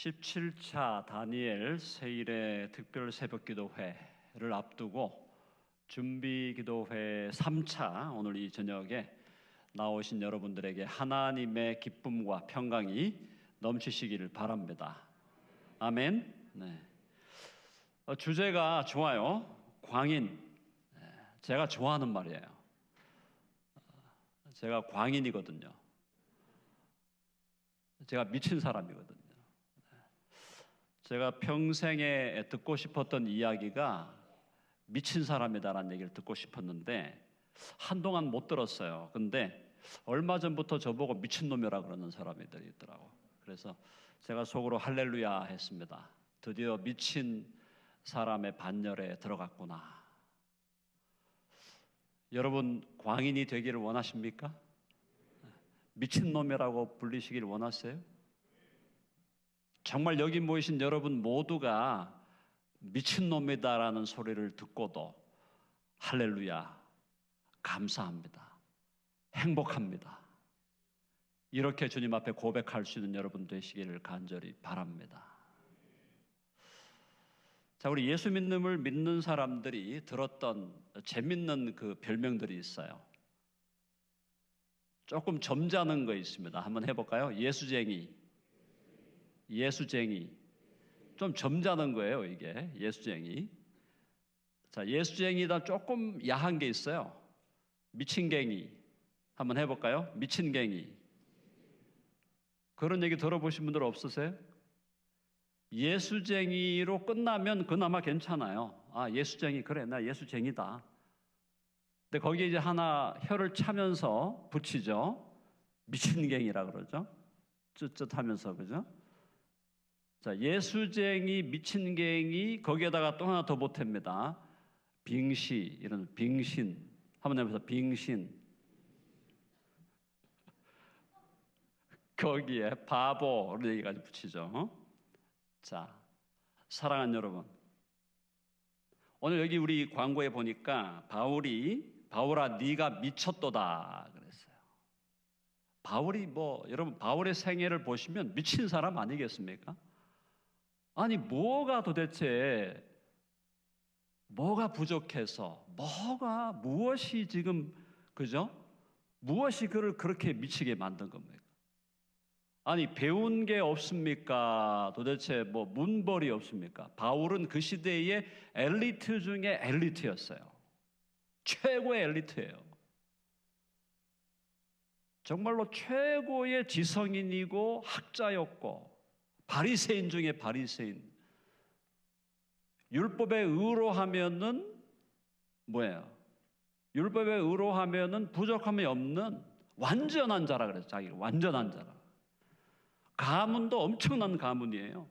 17차 다니엘 세일의 특별 새벽기도회를 앞두고 준비기도회 3차 오늘 이 저녁에 나오신 여러분들에게 하나님의 기쁨과 평강이 넘치시기를 바랍니다. 아멘. 네. 주제가 좋아요. 광인. 제가 좋아하는 말이에요. 제가 광인이거든요. 제가 미친 사람이거든요. 제가 평생에 듣고 싶었던 이야기가 미친 사람이다라는 얘기를 듣고 싶었는데 한동안 못 들었어요. 근데 얼마 전부터 저보고 미친놈이라 그러는 사람들이 있더라고. 그래서 제가 속으로 할렐루야 했습니다. 드디어 미친 사람의 반열에 들어갔구나. 여러분 광인이 되기를 원하십니까? 미친놈이라고 불리시길 원하세요? 정말 여기 모이신 여러분 모두가 미친놈이다라는 소리를 듣고도 할렐루야, 감사합니다, 행복합니다, 이렇게 주님 앞에 고백할 수 있는 여러분 되시기를 간절히 바랍니다. 자, 우리 예수 믿음을 믿는 사람들이 들었던 재밌는 그 별명들이 있어요. 조금 점잖은 거 있습니다. 한번 해볼까요? 예수쟁이. 예수쟁이. 좀 점잖은 거예요, 이게. 예수쟁이. 자, 예수쟁이다 조금 야한 게 있어요. 미친갱이. 한번 해볼까요? 미친갱이. 그런 얘기 들어보신 분들 없으세요? 예수쟁이로 끝나면 그나마 괜찮아요. 아, 예수쟁이. 그래, 나 예수쟁이다. 근데 거기에 이제 하나 혀를 차면서 붙이죠. 미친갱이라 그러죠. 쯧쯧하면서, 그죠? 자, 예수쟁이, 미친갱이, 거기에다가 또 하나 더 보탭니다. 빙시, 이런 빙신. 한번 해보세요. 빙신. 거기에 바보, 이런 얘기까지 붙이죠. 자, 사랑하는 여러분. 오늘 여기 우리 광고에 보니까 바울아 네가 미쳤도다 그랬어요. 바울이 여러분 바울의 생애를 보시면 미친 사람 아니겠습니까? 아니 뭐가 도대체 뭐가 부족해서 무엇이 지금 그죠? 무엇이 그를 그렇게 미치게 만든 겁니까? 아니 배운 게 없습니까? 도대체 문벌이 없습니까? 바울은 그 시대의 엘리트 중에 엘리트였어요. 최고의 엘리트예요. 정말로 최고의 지성인이고 학자였고 바리새인 중에 바리새인. 율법에 의로하면은 뭐예요? 율법에 의로하면은 부족함이 없는 완전한 자라 그랬어요. 자기가 완전한 자라. 가문도 엄청난 가문이에요.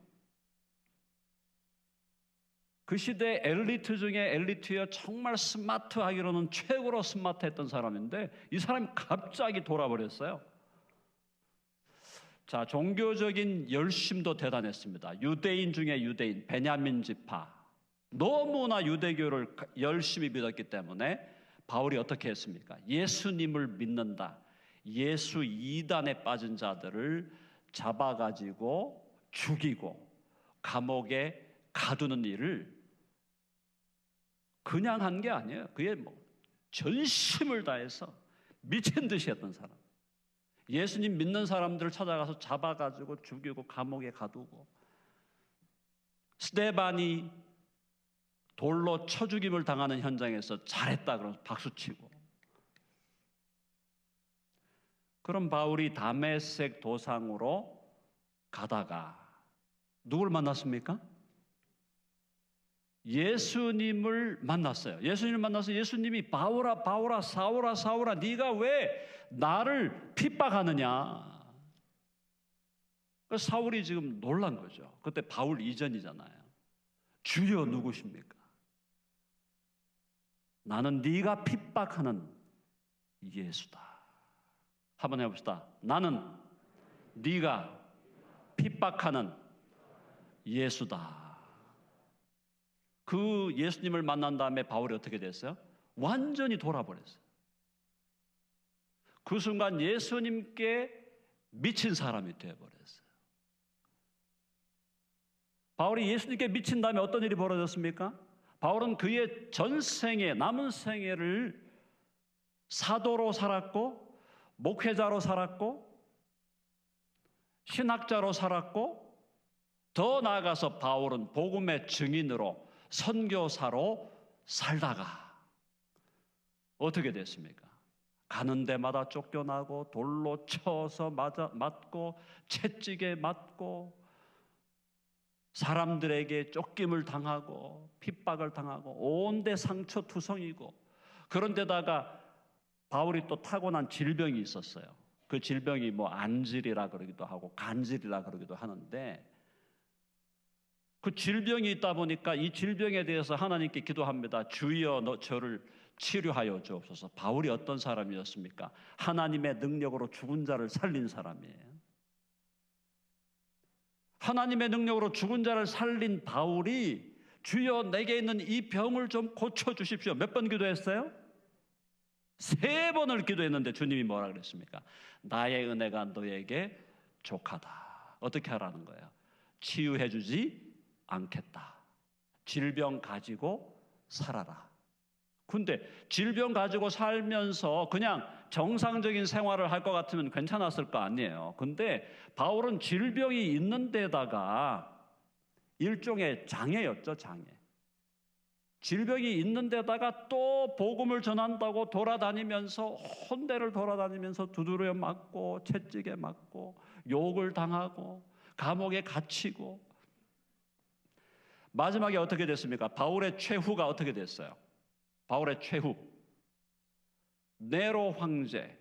그 시대 엘리트 중에 엘리트여 정말 스마트하기로는 최고로 스마트했던 사람인데 이 사람이 갑자기 돌아버렸어요. 자, 종교적인 열심도 대단했습니다. 유대인 중에 유대인, 베냐민 지파. 너무나 유대교를 열심히 믿었기 때문에 바울이 어떻게 했습니까? 예수님을 믿는다. 예수 이단에 빠진 자들을 잡아가지고 죽이고 감옥에 가두는 일을 그냥 한 게 아니에요. 그게 전심을 다해서 미친 듯이 했던 사람. 예수님 믿는 사람들을 찾아가서 잡아가지고 죽이고 감옥에 가두고, 스데반이 돌로 쳐 죽임을 당하는 현장에서 잘했다 그러면서 박수치고. 그럼 바울이 다메섹 도상으로 가다가 누굴 만났습니까? 예수님을 만났어요. 예수님을 만나서 예수님이 바울아 바울아 사울아 사울아 네가 왜 나를 핍박하느냐. 사울이 지금 놀란 거죠. 그때 바울 이전이잖아요. 주여 누구십니까? 나는 네가 핍박하는 예수다. 한번 해봅시다. 나는 네가 핍박하는 예수다. 그 예수님을 만난 다음에 바울이 어떻게 됐어요? 완전히 돌아버렸어요. 그 순간 예수님께 미친 사람이 되어버렸어요. 바울이 예수님께 미친 다음에 어떤 일이 벌어졌습니까? 바울은 그의 전생에 남은 생애를 사도로 살았고 목회자로 살았고 신학자로 살았고 더 나아가서 바울은 복음의 증인으로 선교사로 살다가 어떻게 됐습니까? 가는 데마다 쫓겨나고 돌로 쳐서 맞고 채찍에 맞고 사람들에게 쫓김을 당하고 핍박을 당하고 온데 상처투성이고, 그런데다가 바울이 또 타고난 질병이 있었어요. 그 질병이 뭐 안질이라 그러기도 하고 간질이라 그러기도 하는데, 그 질병이 있다 보니까 이 질병에 대해서 하나님께 기도합니다. 주여 저를 치료하여 주옵소서. 바울이 어떤 사람이었습니까? 하나님의 능력으로 죽은 자를 살린 사람이에요. 하나님의 능력으로 죽은 자를 살린 바울이 주여 내게 있는 이 병을 좀 고쳐주십시오. 몇 번 기도했어요? 3번을 기도했는데 주님이 뭐라 그랬습니까? 나의 은혜가 너에게 족하다. 어떻게 하라는 거예요? 치유해주지 않겠다. 질병 가지고 살아라. 근데 질병 가지고 살면서 그냥 정상적인 생활을 할 것 같으면 괜찮았을 거 아니에요. 근데 바울은 질병이 있는 데다가 일종의 장애였죠, 장애. 질병이 있는 데다가 또 복음을 전한다고 돌아다니면서 혼대를 돌아다니면서 두드려 맞고 채찍에 맞고 욕을 당하고 감옥에 갇히고, 마지막에 어떻게 됐습니까? 바울의 최후가 어떻게 됐어요? 바울의 최후, 네로 황제.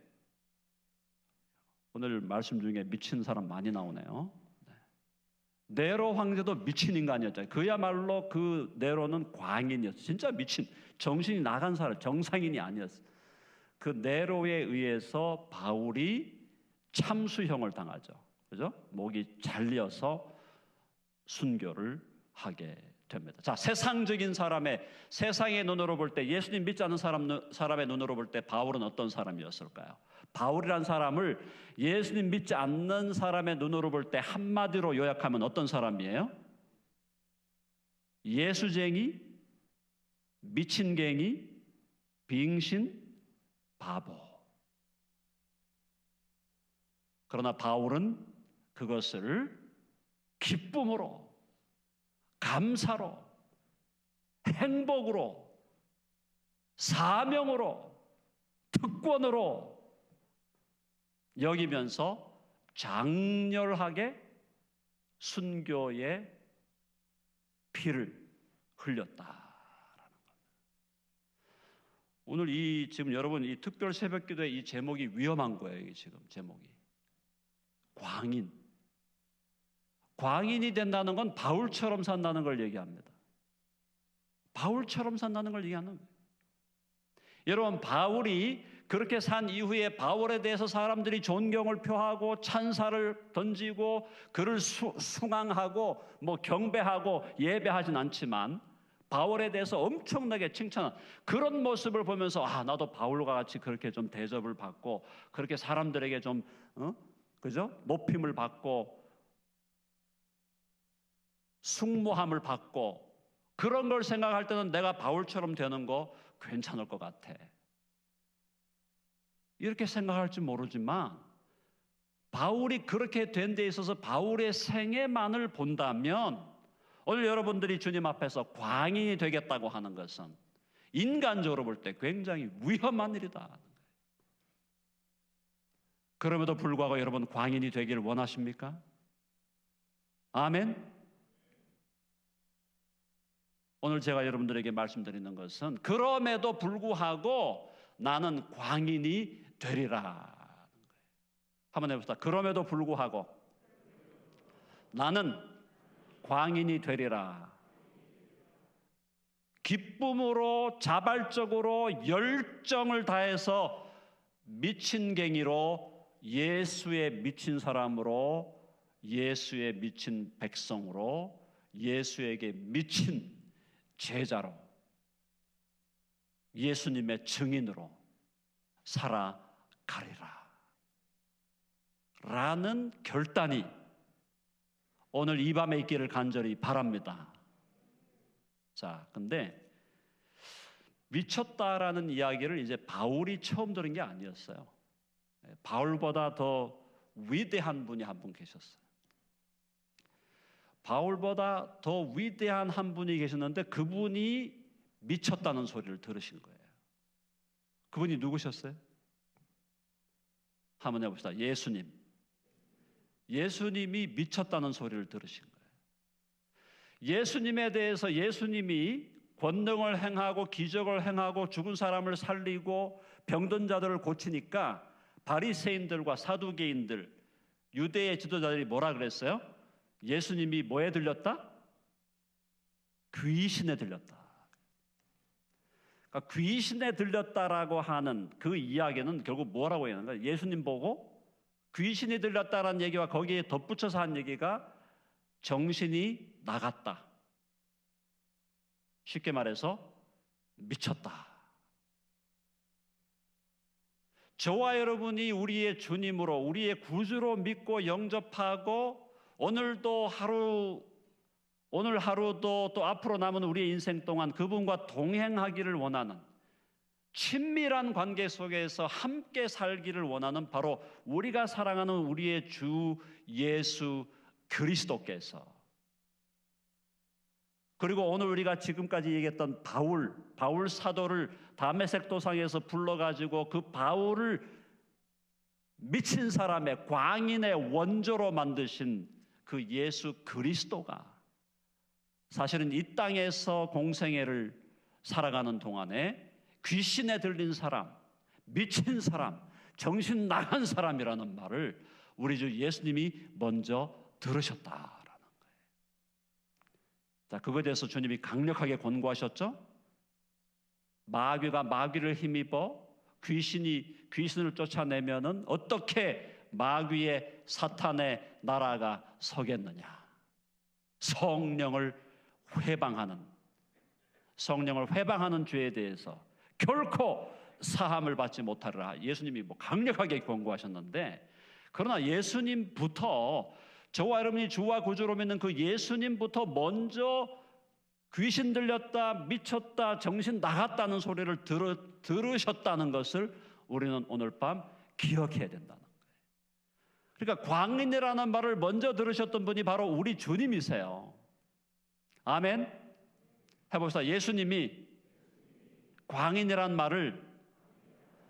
오늘 말씀 중에 미친 사람 많이 나오네요. 네로 황제도 미친 인간이었잖아요. 그야말로 그 네로는 광인이었어요. 진짜 미친, 정신이 나간 사람, 정상인이 아니었어요. 그 네로에 의해서 바울이 참수형을 당하죠. 그죠? 목이 잘려서 순교를 하게 됩니다. 자, 세상적인 세상의 눈으로 볼 때, 예수님 믿지 않는 사람의 눈으로 볼 때 바울은 어떤 사람이었을까요? 바울이란 사람을 예수님 믿지 않는 사람의 눈으로 볼 때 한마디로 요약하면 어떤 사람이에요? 예수쟁이, 미친갱이, 빙신, 바보. 그러나 바울은 그것을 기쁨으로, 감사로, 행복으로, 사명으로, 특권으로 여기면서 장렬하게 순교의 피를 흘렸다라는 겁니다. 오늘 지금 여러분 이 특별 새벽기도의 이 제목이 위험한 거예요. 이게 지금 제목이 광인이 된다는 건 바울처럼 산다는 걸 얘기합니다. 바울처럼 산다는 걸 얘기하는 거예요. 여러분, 바울이 그렇게 산 이후에 바울에 대해서 사람들이 존경을 표하고 찬사를 던지고 그를 숭앙하고 뭐 경배하고 예배하진 않지만, 바울에 대해서 엄청나게 칭찬한 그런 모습을 보면서 나도 바울과 같이 그렇게 좀 대접을 받고 그렇게 사람들에게 좀 그죠? 높임을 받고 숭모함을 받고 그런 걸 생각할 때는 내가 바울처럼 되는 거 괜찮을 것 같아. 이렇게 생각할지 모르지만 바울이 그렇게 된 데 있어서 바울의 생애만을 본다면 오늘 여러분들이 주님 앞에서 광인이 되겠다고 하는 것은 인간적으로 볼 때 굉장히 위험한 일이다. 그럼에도 불구하고 여러분 광인이 되기를 원하십니까? 아멘. 오늘 제가 여러분들에게 말씀드리는 것은 그럼에도 불구하고 나는 광인이 되리라. 한번 해봅시다. 그럼에도 불구하고 나는 광인이 되리라. 기쁨으로 자발적으로 열정을 다해서 미친갱이로 예수의 미친 사람으로, 예수의 미친 백성으로, 예수에게 미친 제자로, 예수님의 증인으로 살아가리라 라는 결단이 오늘 이 밤에 있기를 간절히 바랍니다. 자, 근데 미쳤다라는 이야기를 이제 바울이 처음 들은 게 아니었어요. 바울보다 더 위대한 분이 한 분 계셨어요. 바울보다 더 위대한 한 분이 계셨는데 그분이 미쳤다는 소리를 들으신 거예요. 그분이 누구셨어요? 한번 해봅시다. 예수님. 예수님이 미쳤다는 소리를 들으신 거예요. 예수님에 대해서 예수님이 권능을 행하고 기적을 행하고 죽은 사람을 살리고 병든 자들을 고치니까 바리새인들과 사두개인들, 유대의 지도자들이 뭐라 그랬어요? 예수님이 뭐에 들렸다? 귀신에 들렸다. 그러니까 귀신에 들렸다라고 하는 그 이야기는 결국 뭐라고 하는 거예요? 예수님 보고 귀신이 들렸다라는 얘기와 거기에 덧붙여서 한 얘기가 정신이 나갔다. 쉽게 말해서 미쳤다. 저와 여러분이 우리의 주님으로, 우리의 구주로 믿고 영접하고 오늘 하루도 또 앞으로 남은 우리의 인생 동안 그분과 동행하기를 원하는 친밀한 관계 속에서 함께 살기를 원하는 바로 우리가 사랑하는 우리의 주 예수 그리스도께서, 그리고 오늘 우리가 지금까지 얘기했던 바울 사도를 다메섹 도상에서 불러가지고 그 바울을 미친 사람의 광인의 원조로 만드신 그 예수 그리스도가 사실은 이 땅에서 공생애를 살아가는 동안에 귀신에 들린 사람, 미친 사람, 정신 나간 사람이라는 말을 우리 주 예수님이 먼저 들으셨다라는 거예요. 자, 그거에 대해서 주님이 강력하게 권고하셨죠. 마귀가 마귀를 힘입어 귀신을 쫓아내면은 어떻게 마귀의 사탄의 나라가 서겠느냐. 성령을 회방하는 죄에 대해서 결코 사함을 받지 못하리라. 예수님이 강력하게 권고하셨는데, 그러나 예수님부터, 저와 여러분이 주와 구주로 믿는 그 예수님부터 먼저 귀신 들렸다, 미쳤다, 정신 나갔다는 소리를 들으셨다는 것을 우리는 오늘 밤 기억해야 된다는 거예요. 그러니까 광인이라는 말을 먼저 들으셨던 분이 바로 우리 주님이세요. 아멘. 해봅시다. 예수님이 광인이란 말을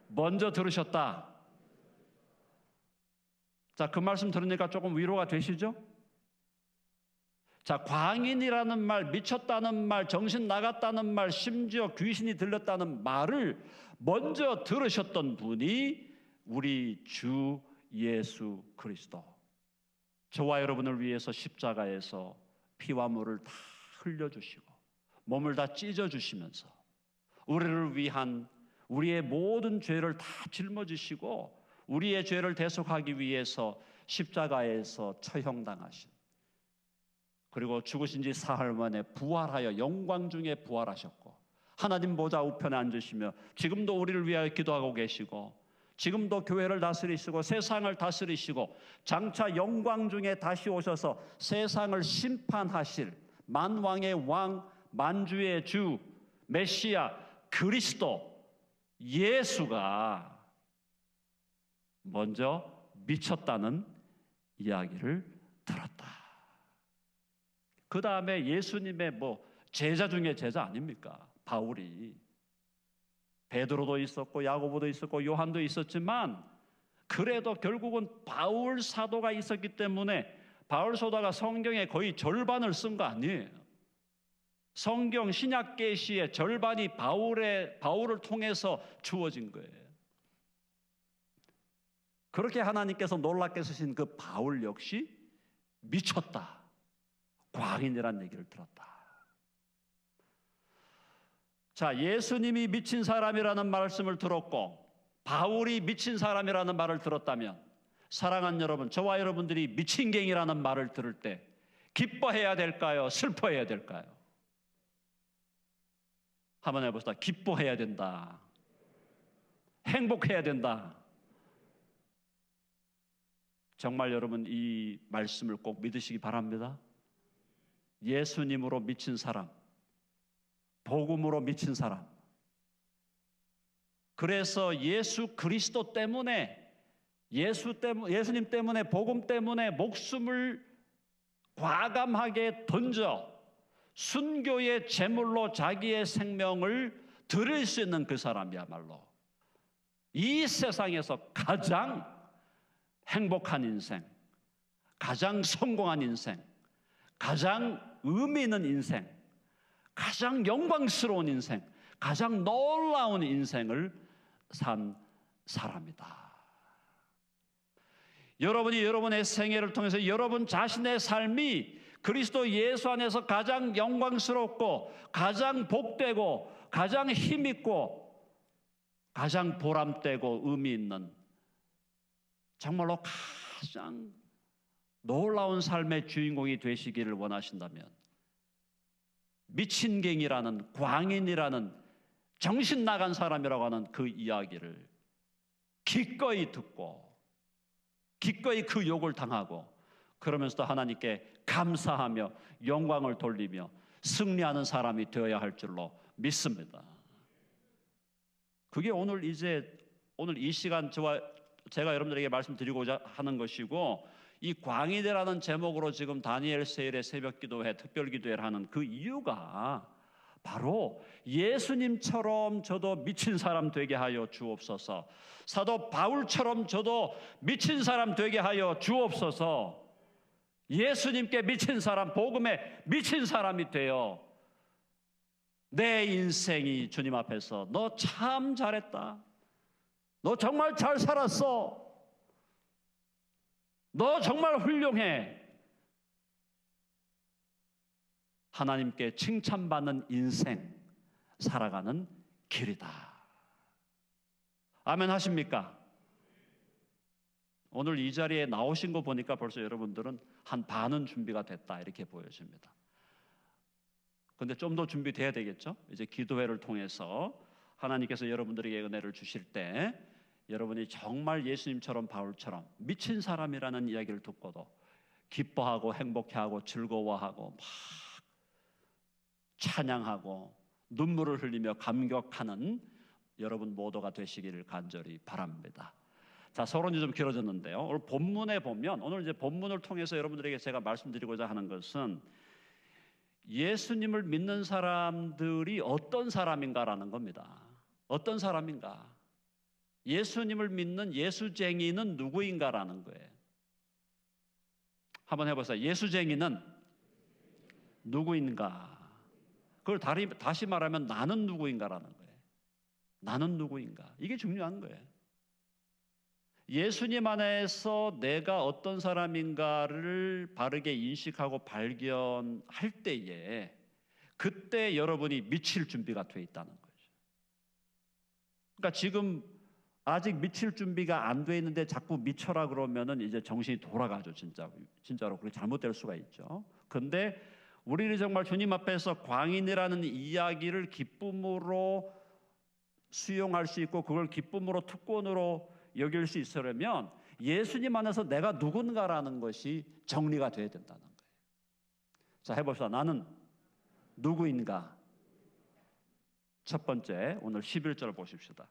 먼저 들으셨다. 자, 그 말씀 들으니까 조금 위로가 되시죠? 자, 광인이라는 말, 미쳤다는 말, 정신 나갔다는 말, 심지어 귀신이 들렸다는 말을 먼저 들으셨던 분이 우리 주 예수 그리스도. 저와 여러분을 위해서 십자가에서 피와 물을 다 흘려주시고 몸을 다 찢어주시면서 우리를 위한 우리의 모든 죄를 다 짊어지시고 우리의 죄를 대속하기 위해서 십자가에서 처형당하신, 그리고 죽으신 지 사흘 만에 부활하여 영광 중에 부활하셨고 하나님 보좌 우편에 앉으시며 지금도 우리를 위하여 기도하고 계시고 지금도 교회를 다스리시고 세상을 다스리시고 장차 영광 중에 다시 오셔서 세상을 심판하실 만왕의 왕, 만주의 주, 메시아 그리스도 예수가 먼저 미쳤다는 이야기를 들었다. 그 다음에 예수님의 제자 중에 제자 아닙니까? 바울이. 베드로도 있었고 야고보도 있었고 요한도 있었지만 그래도 결국은 바울 사도가 있었기 때문에 바울 사도가 성경의 거의 절반을 쓴 거 아니에요. 성경 신약 계시의 절반이 바울을 통해서 주어진 거예요. 그렇게 하나님께서 놀랍게 쓰신 그 바울 역시 미쳤다, 광인이라는 얘기를 들었다. 자, 예수님이 미친 사람이라는 말씀을 들었고 바울이 미친 사람이라는 말을 들었다면, 사랑하는 여러분, 저와 여러분들이 미친갱이라는 말을 들을 때 기뻐해야 될까요? 슬퍼해야 될까요? 한번 해봅시다. 기뻐해야 된다. 행복해야 된다. 정말 여러분 이 말씀을 꼭 믿으시기 바랍니다. 예수님으로 미친 사람, 복음으로 미친 사람, 그래서 예수 그리스도 때문에 예수님 때문에 복음 때문에 목숨을 과감하게 던져 순교의 제물로 자기의 생명을 드릴 수 있는 그 사람이야말로 이 세상에서 가장 행복한 인생, 가장 성공한 인생, 가장 의미 있는 인생, 가장 영광스러운 인생, 가장 놀라운 인생을 산 사람이다. 여러분이 여러분의 생애를 통해서 여러분 자신의 삶이 그리스도 예수 안에서 가장 영광스럽고 가장 복되고 가장 힘있고 가장 보람되고 의미 있는 정말로 가장 놀라운 삶의 주인공이 되시기를 원하신다면 미친갱이라는 광인이라는 정신 나간 사람이라고 하는 그 이야기를 기꺼이 듣고 기꺼이 그 욕을 당하고 그러면서도 하나님께 감사하며 영광을 돌리며 승리하는 사람이 되어야 할 줄로 믿습니다. 그게 오늘 이 시간 제가 여러분들에게 말씀드리고자 하는 것이고 이 광인이라는 제목으로 지금 다니엘 세일의 새벽기도회 특별기도회를 하는 그 이유가 바로 예수님처럼 저도 미친 사람 되게 하여 주옵소서. 사도 바울처럼 저도 미친 사람 되게 하여 주옵소서. 예수님께 미친 사람, 복음에 미친 사람이 되어 내 인생이 주님 앞에서 너 참 잘했다, 너 정말 잘 살았어, 너 정말 훌륭해, 하나님께 칭찬받는 인생 살아가는 길이다. 아멘 하십니까? 오늘 이 자리에 나오신 거 보니까 벌써 여러분들은 한 반은 준비가 됐다 이렇게 보여집니다. 근데 좀 더 준비돼야 되겠죠? 이제 기도회를 통해서 하나님께서 여러분들에게 은혜를 주실 때 여러분이 정말 예수님처럼 바울처럼 미친 사람이라는 이야기를 듣고도 기뻐하고 행복해하고 즐거워하고 막 찬양하고 눈물을 흘리며 감격하는 여러분 모두가 되시기를 간절히 바랍니다. 자, 서론이 좀 길어졌는데요. 오늘 본문에 보면 오늘 이제 본문을 통해서 여러분들에게 제가 말씀드리고자 하는 것은 예수님을 믿는 사람들이 어떤 사람인가라는 겁니다. 어떤 사람인가? 예수님을 믿는 예수쟁이는 누구인가라는 거예요. 한번 해보세요. 예수쟁이는 누구인가? 그걸 다시 말하면 나는 누구인가라는 거예요. 나는 누구인가? 이게 중요한 거예요. 예수님 안에서 내가 어떤 사람인가를 바르게 인식하고 발견할 때에 그때 여러분이 미칠 준비가 돼 있다는 거죠. 그러니까 지금 아직 미칠 준비가 안 돼 있는데 자꾸 미쳐라 그러면은 이제 정신이 돌아가죠. 진짜로 그게 잘못될 수가 있죠. 근데 우리는 정말 주님 앞에서 광인이라는 이야기를 기쁨으로 수용할 수 있고 그걸 기쁨으로 특권으로 여길 수 있으려면 예수님 안에서 내가 누군가라는 것이 정리가 돼야 된다는 거예요. 자, 해봅시다. 나는 누구인가? 첫 번째, 오늘 11절 보십시다.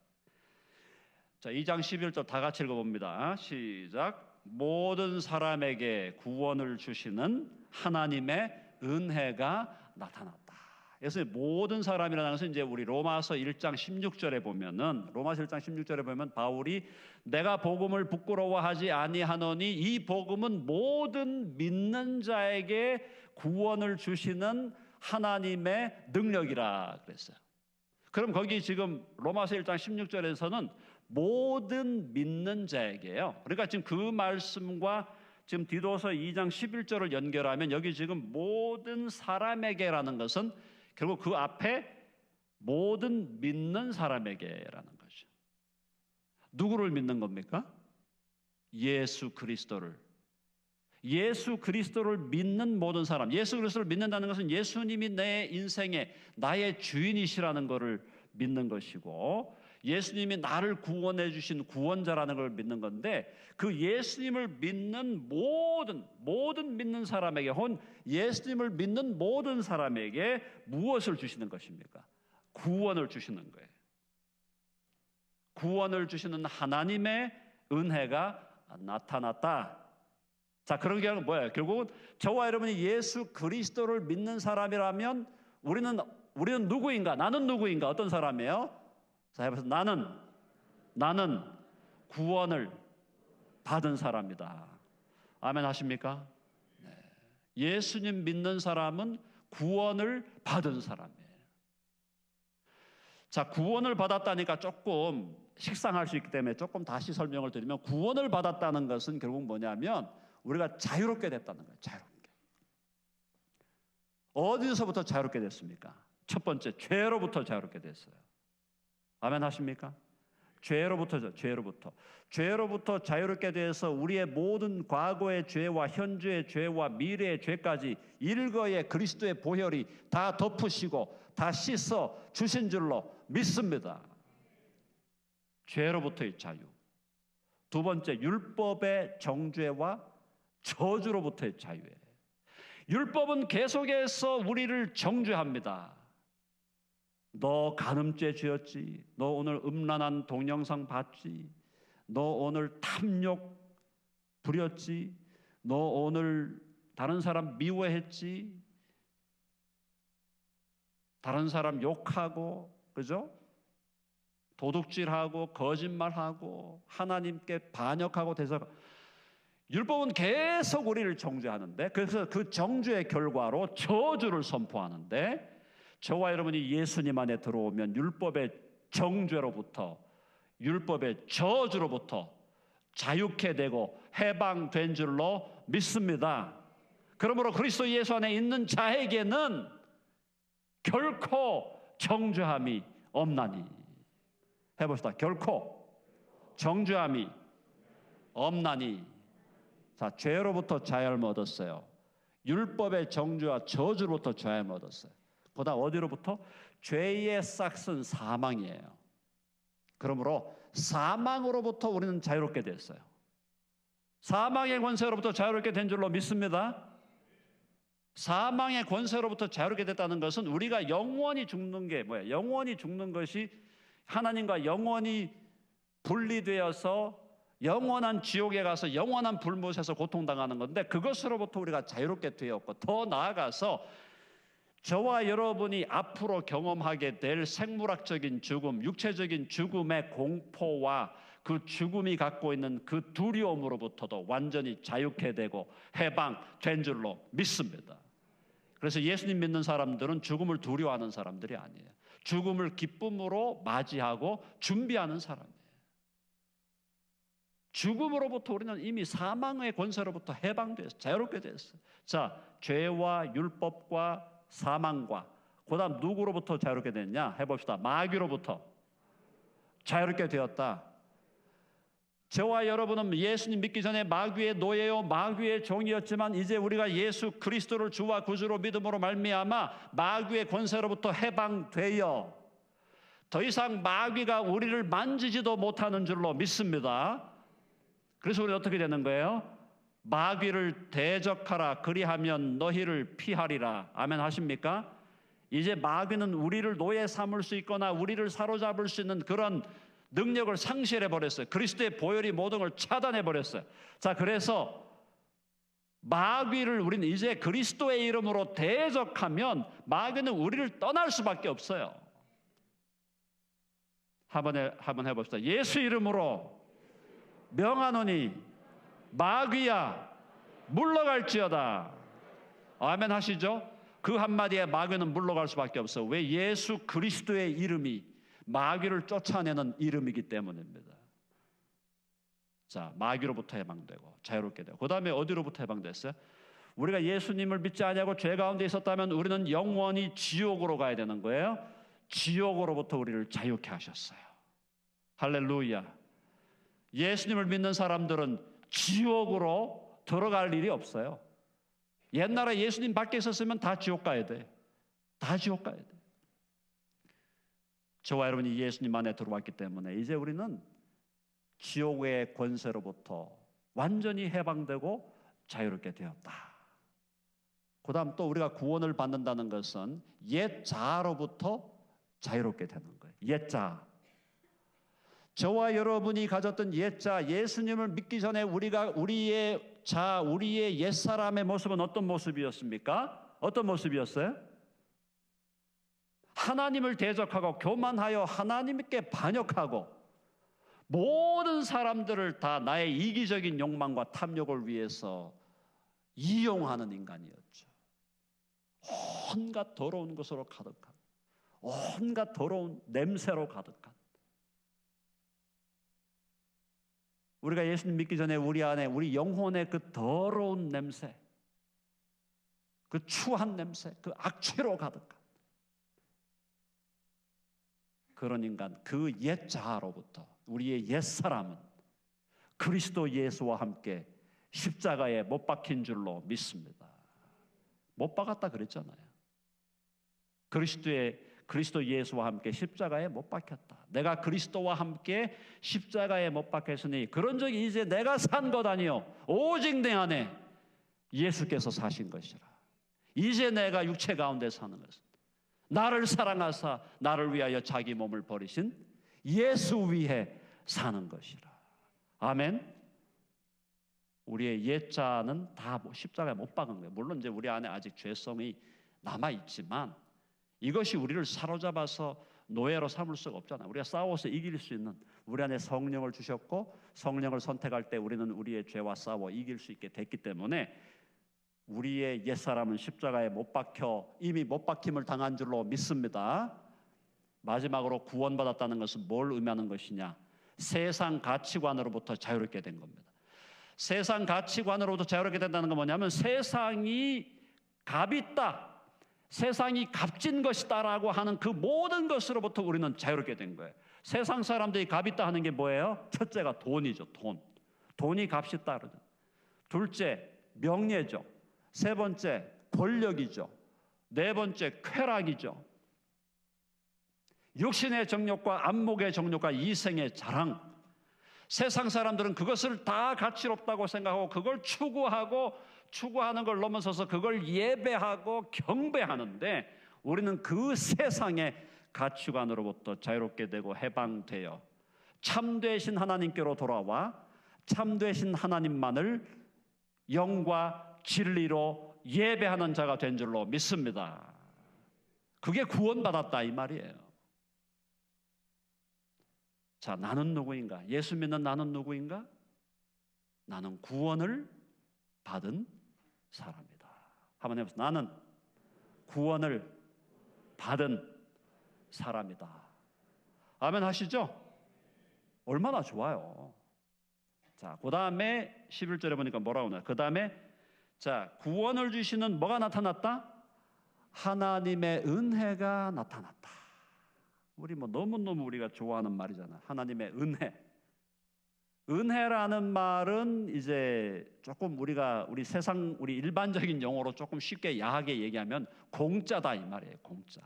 자, 2장 11절 다 같이 읽어봅니다. 시작. 모든 사람에게 구원을 주시는 하나님의 은혜가 나타났다. 그래서 모든 사람이라는 것은 이제 우리 로마서 1장 16절에 보면은 로마서 1장 16절에 보면 바울이 내가 복음을 부끄러워하지 아니하노니 이 복음은 모든 믿는 자에게 구원을 주시는 하나님의 능력이라 그랬어요. 그럼 거기 지금 로마서 1장 16절에서는 모든 믿는 자에게요. 그러니까 지금 그 말씀과 지금 디도서 2장 11절을 연결하면 여기 지금 모든 사람에게라는 것은 결국 그 앞에 모든 믿는 사람에게라는 거죠. 누구를 믿는 겁니까? 예수 그리스도를. 예수 그리스도를 믿는 모든 사람. 예수 그리스도를 믿는다는 것은 예수님이 내 인생의 나의 주인이시라는 것을 믿는 것이고 예수님이 나를 구원해 주신 구원자라는 걸 믿는 건데, 그 예수님을 믿는 모든 믿는 사람에게, 혹은 예수님을 믿는 모든 사람에게 무엇을 주시는 것입니까? 구원을 주시는 거예요. 구원을 주시는 하나님의 은혜가 나타났다. 자, 그런 게 뭐예요? 결국은 저와 여러분이 예수 그리스도를 믿는 사람이라면 우리는 누구인가? 나는 누구인가? 어떤 사람이에요? 자, 해보세요. 나는 구원을 받은 사람이다. 아멘 하십니까? 네. 예수님 믿는 사람은 구원을 받은 사람이에요. 자, 구원을 받았다니까 조금 식상할 수 있기 때문에 조금 다시 설명을 드리면, 구원을 받았다는 것은 결국 뭐냐면 우리가 자유롭게 됐다는 거예요. 자유롭게. 어디서부터 자유롭게 됐습니까? 첫 번째, 죄로부터 자유롭게 됐어요. 아멘 하십니까? 죄로부터 자유롭게 돼서 우리의 모든 과거의 죄와 현재의 죄와 미래의 죄까지 일거에 그리스도의 보혈이 다 덮으시고 다 씻어 주신 줄로 믿습니다. 죄로부터의 자유. 두 번째, 율법의 정죄와 저주로부터의 자유예요. 율법은 계속해서 우리를 정죄합니다. 너 간음죄 지었지, 너 오늘 음란한 동영상 봤지, 너 오늘 탐욕 부렸지, 너 오늘 다른 사람 미워했지, 다른 사람 욕하고, 그죠? 도둑질하고 거짓말하고 하나님께 반역하고 대적. 율법은 계속 우리를 정죄하는데, 그래서 그 정죄의 결과로 저주를 선포하는데, 저와 여러분이 예수님 안에 들어오면 율법의 정죄로부터, 율법의 저주로부터 자유케 되고 해방된 줄로 믿습니다. 그러므로 그리스도 예수 안에 있는 자에게는 결코 정죄함이 없나니. 해봅시다. 결코 정죄함이 없나니. 자, 죄로부터 자유를 얻었어요. 율법의 정죄와 저주로부터 자유를 얻었어요. 보다 어디로부터? 죄의 싹은 사망이에요. 그러므로 사망으로부터 우리는 자유롭게 됐어요. 사망의 권세로부터 자유롭게 된 줄로 믿습니다. 사망의 권세로부터 자유롭게 됐다는 것은 우리가 영원히 죽는 게 뭐예요? 영원히 죽는 것이 하나님과 영원히 분리되어서 영원한 지옥에 가서 영원한 불못에서 고통당하는 건데, 그것으로부터 우리가 자유롭게 되었고, 더 나아가서 저와 여러분이 앞으로 경험하게 될 생물학적인 죽음, 육체적인 죽음의 공포와 그 죽음이 갖고 있는 그 두려움으로부터도 완전히 자유케 되고 해방된 줄로 믿습니다. 그래서 예수님 믿는 사람들은 죽음을 두려워하는 사람들이 아니에요. 죽음을 기쁨으로 맞이하고 준비하는 사람이에요. 죽음으로부터 우리는 이미 사망의 권세로부터 해방됐어요. 자유롭게 됐어요. 자, 죄와 율법과 사망과, 그 다음 누구로부터 자유롭게 됐냐? 해봅시다. 마귀로부터 자유롭게 되었다. 저와 여러분은 예수님 믿기 전에 마귀의 노예요, 마귀의 종이었지만, 이제 우리가 예수 그리스도를 주와 구주로 믿음으로 말미암아 마귀의 권세로부터 해방되어 더 이상 마귀가 우리를 만지지도 못하는 줄로 믿습니다. 그래서 우리 어떻게 되는 거예요? 마귀를 대적하라, 그리하면 너희를 피하리라. 아멘 하십니까? 이제 마귀는 우리를 노예 삼을 수 있거나 우리를 사로잡을 수 있는 그런 능력을 상실해 버렸어요. 그리스도의 보혈이 모든 걸 차단해 버렸어요. 자, 그래서 마귀를 우리는 이제 그리스도의 이름으로 대적하면 마귀는 우리를 떠날 수밖에 없어요. 한번 해봅시다. 예수 이름으로 명하노니 마귀야 물러갈지어다. 아멘 하시죠? 그 한마디에 마귀는 물러갈 수밖에 없어요. 왜? 예수 그리스도의 이름이 마귀를 쫓아내는 이름이기 때문입니다. 자, 마귀로부터 해방되고 자유롭게 되고, 그 다음에 어디로부터 해방됐어요? 우리가 예수님을 믿지 아니하고 죄 가운데 있었다면 우리는 영원히 지옥으로 가야 되는 거예요. 지옥으로부터 우리를 자유케 하셨어요. 할렐루야. 예수님을 믿는 사람들은 지옥으로 들어갈 일이 없어요. 옛날에 예수님 밖에 있었으면 다 지옥 가야 돼. 다 지옥 가야 돼. 저와 여러분이 예수님 안에 들어왔기 때문에 이제 우리는 지옥의 권세로부터 완전히 해방되고 자유롭게 되었다. 그 다음 또 우리가 구원을 받는다는 것은 옛 자아로부터 자유롭게 되는 거예요. 옛 자아. 저와 여러분이 가졌던 옛 자아, 예수님을 믿기 전에 우리의 자아, 우리의 옛사람의 모습은 어떤 모습이었습니까? 어떤 모습이었어요? 하나님을 대적하고 교만하여 하나님께 반역하고 모든 사람들을 다 나의 이기적인 욕망과 탐욕을 위해서 이용하는 인간이었죠. 온갖 더러운 것으로 가득한, 온갖 더러운 냄새로 가득한. 우리가 예수님 믿기 전에 우리 안에 우리 영혼의 그 더러운 냄새, 그 추한 냄새, 그 악취로 가득한 그런 인간, 그 옛 자아로부터 우리의 옛 사람은 그리스도 예수와 함께 십자가에 못 박힌 줄로 믿습니다. 못 박았다 그랬잖아요. 그리스도 예수와 함께 십자가에 못 박혔다. 내가 그리스도와 함께 십자가에 못 박혔으니 그런 적이 이제 내가 산 것 아니요 오직 내 안에 예수께서 사신 것이라. 이제 내가 육체 가운데 사는 것은 나를 사랑하사 나를 위하여 자기 몸을 버리신 예수 위에 사는 것이라. 아멘. 우리의 옛자는 다 십자가에 못 박은 거예요. 물론 이제 우리 안에 아직 죄성이 남아 있지만 이것이 우리를 사로잡아서 노예로 삼을 수가 없잖아요. 우리가 싸워서 이길 수 있는, 우리 안에 성령을 주셨고 성령을 선택할 때 우리는 우리의 죄와 싸워 이길 수 있게 됐기 때문에 우리의 옛사람은 십자가에 못 박혀 이미 못 박힘을 당한 줄로 믿습니다. 마지막으로 구원받았다는 것은 뭘 의미하는 것이냐? 세상 가치관으로부터 자유롭게 된 겁니다. 세상 가치관으로부터 자유롭게 된다는 건 뭐냐면 세상이 값있다, 세상이 값진 것이다라고 하는 그 모든 것으로부터 우리는 자유롭게 된 거예요. 세상 사람들이 값있다 하는 게 뭐예요? 첫째가 돈이죠. 돈이 값있다 그러죠. 둘째 명예죠. 세 번째 권력이죠. 네 번째 쾌락이죠. 육신의 정욕과 안목의 정욕과 이생의 자랑. 세상 사람들은 그것을 다 가치롭다고 생각하고 그걸 추구하는 걸 넘어서서 그걸 예배하고 경배하는데 우리는 그 세상의 가치관으로부터 자유롭게 되고 해방되어 참되신 하나님께로 돌아와 참되신 하나님만을 영과 진리로 예배하는 자가 된 줄로 믿습니다. 그게 구원받았다 이 말이에요. 자, 나는 누구인가? 예수 믿는 나는 누구인가? 나는 구원을 받은 사람이다. 한번 해보세요. 나는 구원을 받은 사람이다. 아멘 하시죠? 얼마나 좋아요. 자, 그 다음에 11절에 보니까 뭐라고 나와요? 그 다음에 자, 구원을 주시는 뭐가 나타났다? 하나님의 은혜가 나타났다. 우리 너무너무 우리가 좋아하는 말이잖아. 하나님의 은혜. 은혜라는 말은 이제 조금 우리 일반적인 용어로 조금 쉽게 야하게 얘기하면 공짜다 이 말이에요. 공짜.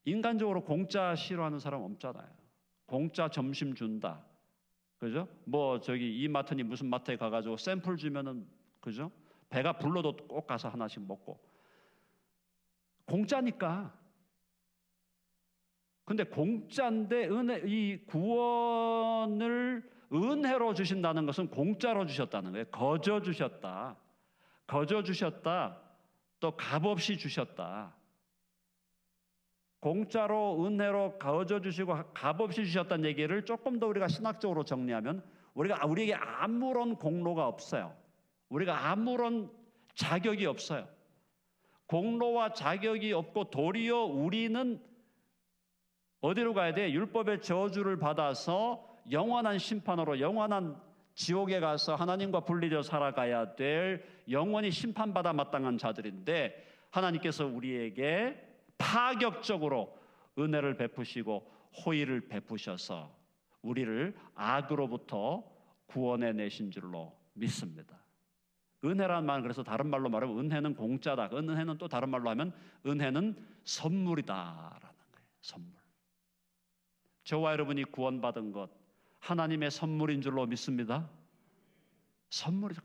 인간적으로 공짜 싫어하는 사람 없잖아요. 공짜 점심 준다. 그죠? 이 마트니 무슨 마트에 가가지고 샘플 주면은, 그죠? 배가 불러도 꼭 가서 하나씩 먹고. 공짜니까. 근데 공짜인데 이 구원을 은혜로 주신다는 것은 공짜로 주셨다는 거예요. 거저 주셨다. 또 값없이 주셨다. 공짜로 은혜로 거저 주시고 값없이 주셨다는 얘기를 조금 더 우리가 신학적으로 정리하면 우리에게 아무런 공로가 없어요. 우리가 아무런 자격이 없어요. 공로와 자격이 없고 도리어 우리는 어디로 가야 돼? 율법의 저주를 받아서 영원한 심판으로 영원한 지옥에 가서 하나님과 분리되어 살아가야 될 영원히 심판받아 마땅한 자들인데 하나님께서 우리에게 파격적으로 은혜를 베푸시고 호의를 베푸셔서 우리를 악으로부터 구원해 내신 줄로 믿습니다. 은혜라는 말은 그래서 다른 말로 말하면 은혜는 공짜다. 은혜는 또 다른 말로 하면 은혜는 선물이다라는 거예요. 선물. 저와 여러분이 구원받은 것 하나님의 선물인 줄로 믿습니다. 선물이죠.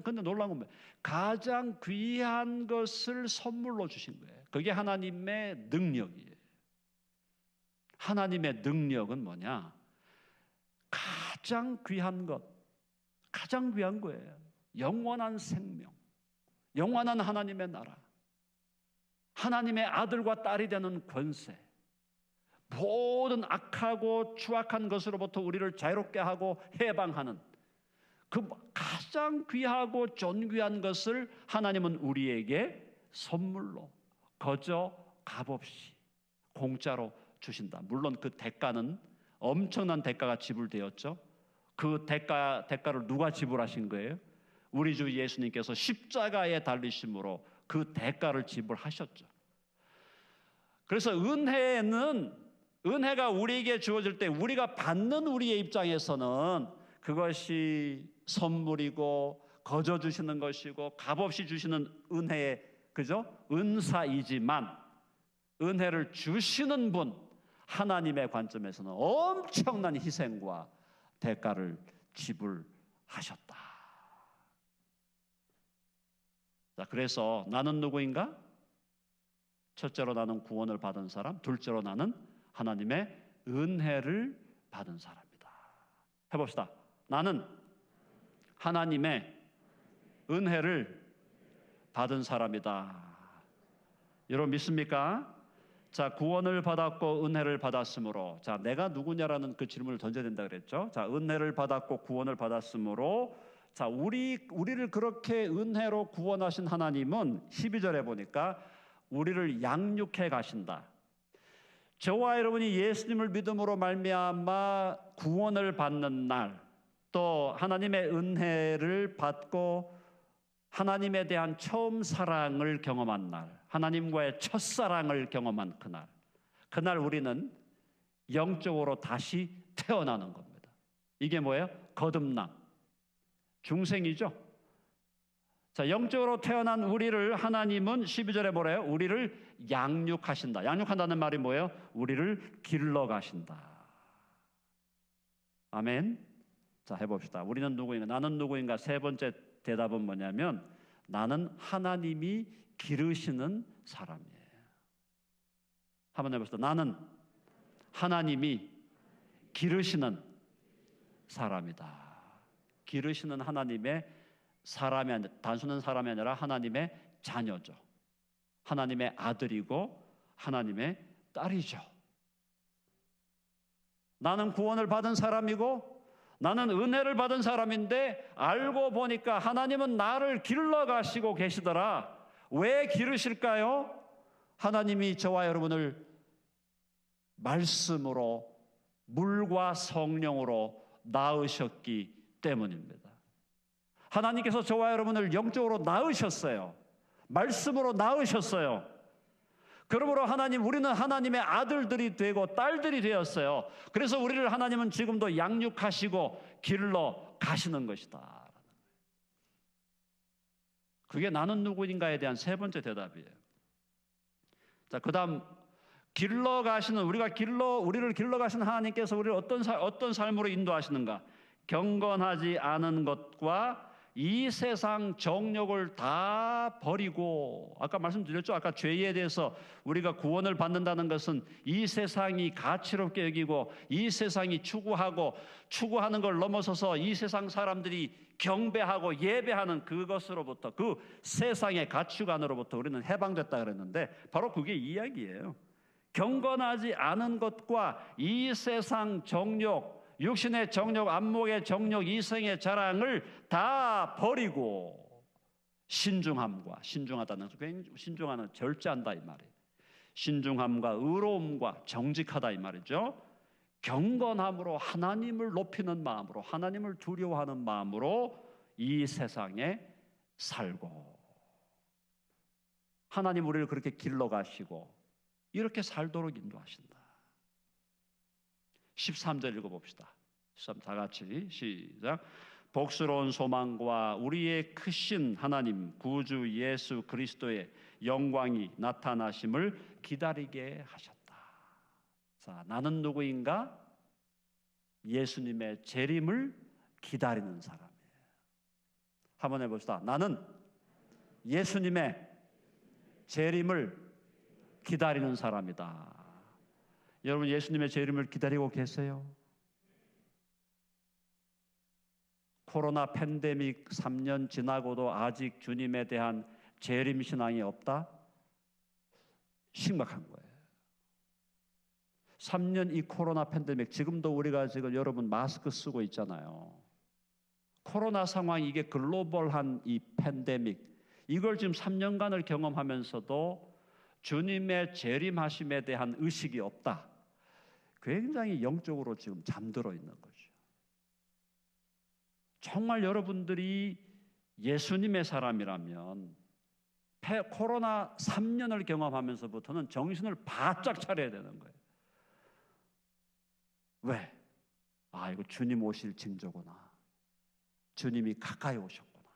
근데 놀라운 건 뭐예요? 가장 귀한 것을 선물로 주신 거예요. 그게 하나님의 능력이에요. 하나님의 능력은 뭐냐? 가장 귀한 것, 가장 귀한 거예요. 영원한 생명, 영원한 하나님의 나라, 하나님의 아들과 딸이 되는 권세, 모든 악하고 추악한 것으로부터 우리를 자유롭게 하고 해방하는 그 가장 귀하고 존귀한 것을 하나님은 우리에게 선물로 거저 값없이 공짜로 주신다. 물론 그 대가는 엄청난 대가가 지불되었죠. 그 대가를 누가 지불하신 거예요? 우리 주 예수님께서 십자가에 달리심으로 그 대가를 지불하셨죠. 그래서 은혜가 우리에게 주어질 때 우리가 받는 우리의 입장에서는 그것이 선물이고 거저 주시는 것이고 값없이 주시는 은혜의 은사이지만 은혜를 주시는 분 하나님의 관점에서는 엄청난 희생과 대가를 지불하셨다. 자, 그래서 나는 누구인가? 첫째로 나는 구원을 받은 사람, 둘째로 나는 하나님의 은혜를 받은 사람이다. 해봅시다. 나는 하나님의 은혜를 받은 사람이다. 여러분 믿습니까? 자, 구원을 받았고 은혜를 받았으므로, 자, 내가 누구냐라는 그 질문을 던져야 된다 그랬죠. 자, 은혜를 받았고 구원을 받았으므로, 자, 우리를 그렇게 은혜로 구원하신 하나님은 12절에 보니까 우리를 양육해 가신다. 저와 여러분이 예수님을 믿음으로 말미암아 구원을 받는 날, 또 하나님의 은혜를 받고 하나님에 대한 처음 사랑을 경험한 날, 하나님과의 첫사랑을 경험한 그날 우리는 영적으로 다시 태어나는 겁니다. 이게 뭐예요? 거듭남, 중생이죠. 자, 영적으로 태어난 우리를 하나님은 12절에 뭐래요? 우리를 양육하신다. 양육한다는 말이 뭐예요? 우리를 길러 가신다. 아멘. 자, 해봅시다. 우리는 누구인가? 나는 누구인가? 세 번째 대답은 뭐냐면 나는 하나님이 기르시는 사람이에요. 한번 해봅시다. 나는 하나님이 기르시는 사람이다. 기르시는 하나님의 사람이 아니라, 단순한 사람이 아니라 하나님의 자녀죠. 하나님의 아들이고 하나님의 딸이죠. 나는 구원을 받은 사람이고 나는 은혜를 받은 사람인데 알고 보니까 하나님은 나를 길러 가시고 계시더라. 왜 기르실까요? 하나님이 저와 여러분을 말씀으로, 물과 성령으로 낳으셨기 때문입니다. 하나님께서 저와 여러분을 영적으로 낳으셨어요. 말씀으로 낳으셨어요. 그러므로 우리는 하나님의 아들들이 되고 딸들이 되었어요. 그래서 우리를 하나님은 지금도 양육하시고 길러 가시는 것이다. 그게 나는 누구인가에 대한 세 번째 대답이에요. 자, 그다음 우리를 길러 가시는 하나님께서 우리를 어떤 삶으로 인도하시는가? 경건하지 않은 것과 이 세상 정욕을 다 버리고, 아까 말씀드렸죠. 아까 죄에 대해서 우리가 구원을 받는다는 것은 이 세상이 가치롭게 여기고 이 세상이 추구하는 걸 넘어서서 이 세상 사람들이 경배하고 예배하는 그것으로부터, 그 세상의 가치관으로부터 우리는 해방됐다 그랬는데 바로 그게 이야기예요. 경건하지 않은 것과 이 세상 정욕, 육신의 정욕, 안목의 정욕, 이성의 자랑을 다 버리고 신중하다는 신중하는 절제한다 이 말이에요. 신중함과 의로움과 정직하다 이 말이죠. 경건함으로 하나님을 높이는 마음으로, 하나님을 두려워하는 마음으로 이 세상에 살고, 하나님 우리를 그렇게 길러 가시고 이렇게 살도록 인도하신다. 13절 읽어봅시다. 다 같이 시작. 복스러운 소망과 우리의 크신 하나님 구주 예수 그리스도의 영광이 나타나심을 기다리게 하셨다. 자, 나는 누구인가? 예수님의 재림을 기다리는 사람이에요. 한번 해봅시다. 나는 예수님의 재림을 기다리는 사람이다. 여러분, 예수님의 재림을 기다리고 계세요? 코로나 팬데믹 3년 지나고도 아직 주님에 대한 재림 신앙이 없다? 심각한 거예요. 3년 이 코로나 팬데믹, 지금도 우리가 지금 여러분 마스크 쓰고 있잖아요. 코로나 상황이 이게 글로벌한 이 팬데믹, 이걸 지금 3년간을 경험하면서도 주님의 재림하심에 대한 의식이 없다. 굉장히 영적으로 지금 잠들어 있는 거죠. 정말 여러분들이 예수님의 사람이라면 코로나 3년을 경험하면서부터는 정신을 바짝 차려야 되는 거예요. 왜? 아, 이거 주님 오실 징조구나. 주님이 가까이 오셨구나.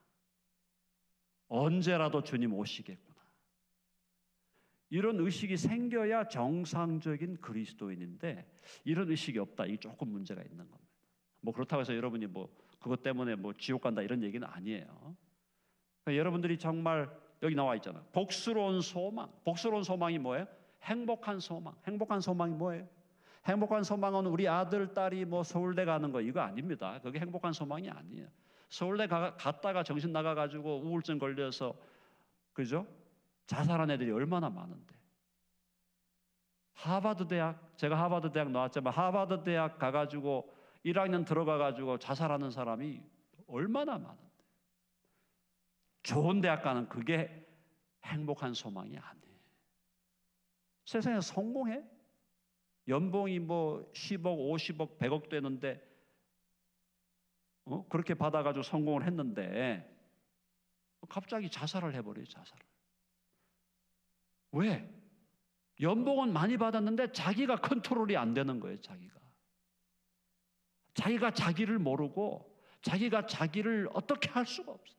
언제라도 주님 오시겠구나. 이런 의식이 생겨야 정상적인 그리스도인인데 이런 의식이 없다. 이게 조금 문제가 있는 겁니다. 뭐 그렇다고 해서 여러분이 뭐 그것 때문에 뭐 지옥 간다 이런 얘기는 아니에요. 그러니까 여러분들이 정말 여기 나와 있잖아요. 복스러운 소망. 복스러운 소망이 뭐예요? 행복한 소망. 행복한 소망이 뭐예요? 행복한 소망은 우리 아들, 딸이 뭐 서울대 가는 거 이거 아닙니다. 그게 행복한 소망이 아니에요. 서울대 갔다가 정신 나가가지고 우울증 걸려서 그죠? 자살한 애들이 얼마나 많은데. 하버드 대학, 제가 하버드 대학 나왔지만 하버드 대학 가가지고 1학년 들어가가지고 자살하는 사람이 얼마나 많은데. 좋은 대학 가는 그게 행복한 소망이 아니에요. 세상에 성공해? 연봉이 뭐 10억, 50억, 100억 되는데 그렇게 받아가지고 성공을 했는데 갑자기 자살을 해버려요. 자살을. 왜? 연봉은 많이 받았는데 자기가 컨트롤이 안 되는 거예요. 자기가 자기를 모르고 자기가 자기를 어떻게 할 수가 없어요.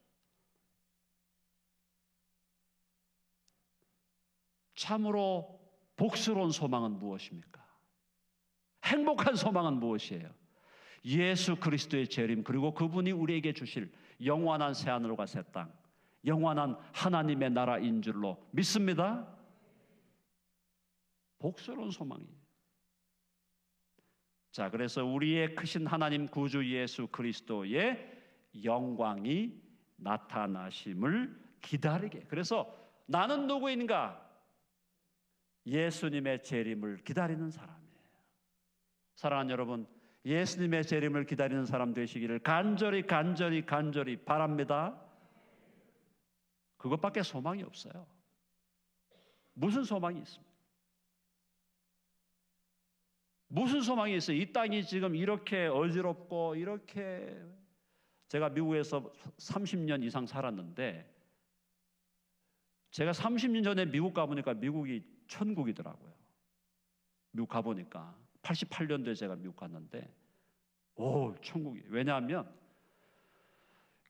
참으로 복스러운 소망은 무엇입니까? 행복한 소망은 무엇이에요? 예수 그리스도의 재림, 그리고 그분이 우리에게 주실 영원한 새하늘과 새 땅, 영원한 하나님의 나라인 줄로 믿습니다. 복스러운 소망이에요. 자, 그래서 우리의 크신 하나님 구주 예수 그리스도의 영광이 나타나심을 기다리게. 그래서 나는 누구인가? 예수님의 재림을 기다리는 사람이에요. 사랑하는 여러분, 예수님의 재림을 기다리는 사람 되시기를 간절히 바랍니다. 그것밖에 소망이 없어요. 무슨 소망이 있습니까? 무슨 소망이 있어요? 이 땅이 지금 이렇게 어지럽고 이렇게, 제가 미국에서 30년 이상 살았는데 제가 30년 전에 미국 가보니까 미국이 천국이더라고요. 미국 가보니까 88년도에 제가 미국 갔는데 천국이에요. 왜냐하면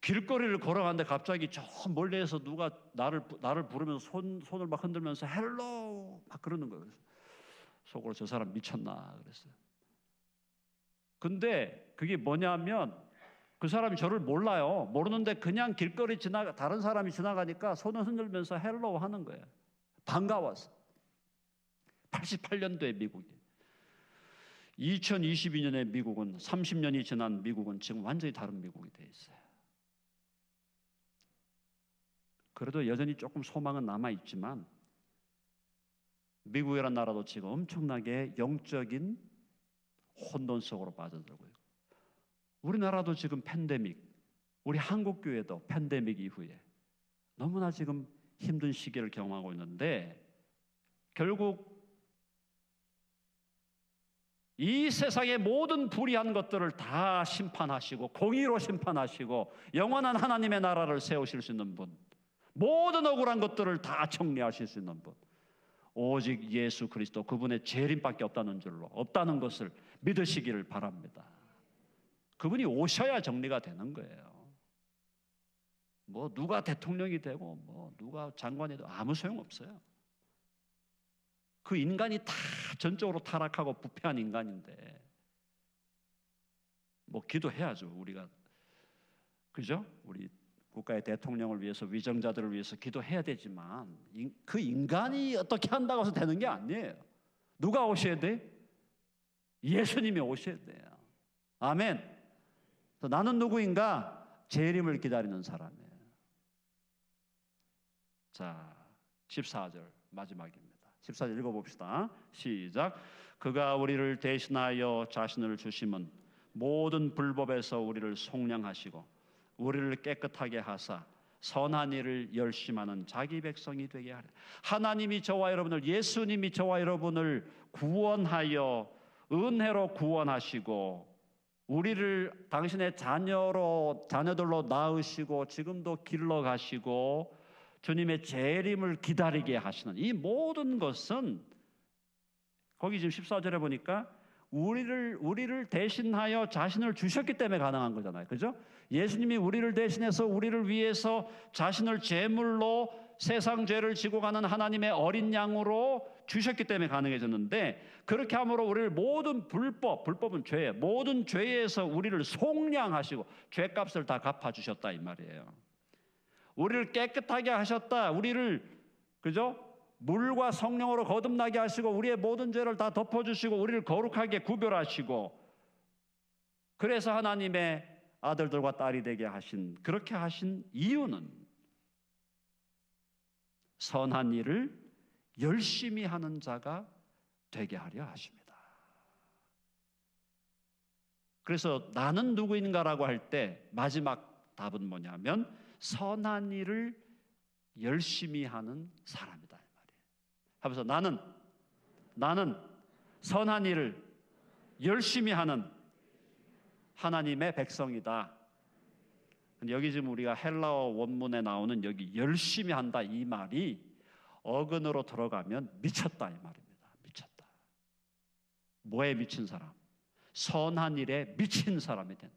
길거리를 걸어가는데 갑자기 저 멀리에서 누가 나를 부르면서 손을 막 흔들면서 헬로 막 그러는 거예요. 속으로 저 사람 미쳤나 그랬어요. 근데 그게 뭐냐면 그 사람이 저를 몰라요. 모르는데 그냥 길거리 다른 사람이 지나가니까 손을 흔들면서 헬로 하는 거예요. 반가워서. 88년도에 미국이. 2022년에 미국은, 30년이 지난 미국은 지금 완전히 다른 미국이 돼 있어요. 그래도 여전히 조금 소망은 남아있지만 미국이라는 나라도 지금 엄청나게 영적인 혼돈 속으로 빠져들고 있고, 우리나라도 지금 팬데믹, 우리 한국교회도 팬데믹 이후에 너무나 지금 힘든 시기를 경험하고 있는데 결국 이 세상의 모든 불의한 것들을 다 심판하시고 공의로 심판하시고 영원한 하나님의 나라를 세우실 수 있는 분, 모든 억울한 것들을 다 정리하실 수 있는 분, 오직 예수 그리스도 그분의 재림밖에 없다는 것을 믿으시기를 바랍니다. 그분이 오셔야 정리가 되는 거예요. 뭐 누가 대통령이 되고 뭐 누가 장관이 되고 아무 소용없어요. 그 인간이 다 전적으로 타락하고 부패한 인간인데 뭐 기도해야죠. 우리가 그죠? 우리 국가의 대통령을 위해서 위정자들을 위해서 기도해야 되지만 그 인간이 어떻게 한다고 해서 되는 게 아니에요. 누가 오셔야 돼? 예수님이 오셔야 돼요. 아멘. 그래서 나는 누구인가? 재림을 기다리는 사람이에요. 자, 14절 마지막입니다. 14절 읽어봅시다. 시작. 그가 우리를 대신하여 자신을 주심은 모든 불법에서 우리를 속량하시고 우리를 깨끗하게 하사 선한 일을 열심하는 자기 백성이 되게 하려. 하나님이 저와 여러분을, 예수님이 저와 여러분을 구원하여 은혜로 구원하시고 우리를 당신의 자녀들로 낳으시고 지금도 길러가시고 주님의 재림을 기다리게 하시는 이 모든 것은 거기 지금 14절에 보니까 우리를 대신하여 자신을 주셨기 때문에 가능한 거잖아요. 그죠? 예수님이 우리를 대신해서 우리를 위해서 자신을 제물로 세상 죄를 지고 가는 하나님의 어린 양으로 주셨기 때문에 가능해졌는데, 그렇게 함으로 우리를 모든 불법은 죄, 모든 죄에서 우리를 속량하시고 죄값을 다 갚아주셨다 이 말이에요. 우리를 깨끗하게 하셨다. 우리를 그죠? 물과 성령으로 거듭나게 하시고 우리의 모든 죄를 다 덮어주시고 우리를 거룩하게 구별하시고, 그래서 하나님의 아들들과 딸이 되게 하신, 그렇게 하신 이유는 선한 일을 열심히 하는 자가 되게 하려 하십니다. 그래서 나는 누구인가라고 할 때 마지막 답은 뭐냐면 선한 일을 열심히 하는 사람이다 이 말이에요. 하면서 나는 선한 일을 열심히 하는 하나님의 백성이다. 근데 여기 지금 우리가 헬라어 원문에 나오는 여기 열심히 한다 이 말이 어근으로 들어가면 미쳤다 이 말입니다. 미쳤다. 뭐에 미친 사람? 선한 일에 미친 사람이 된다.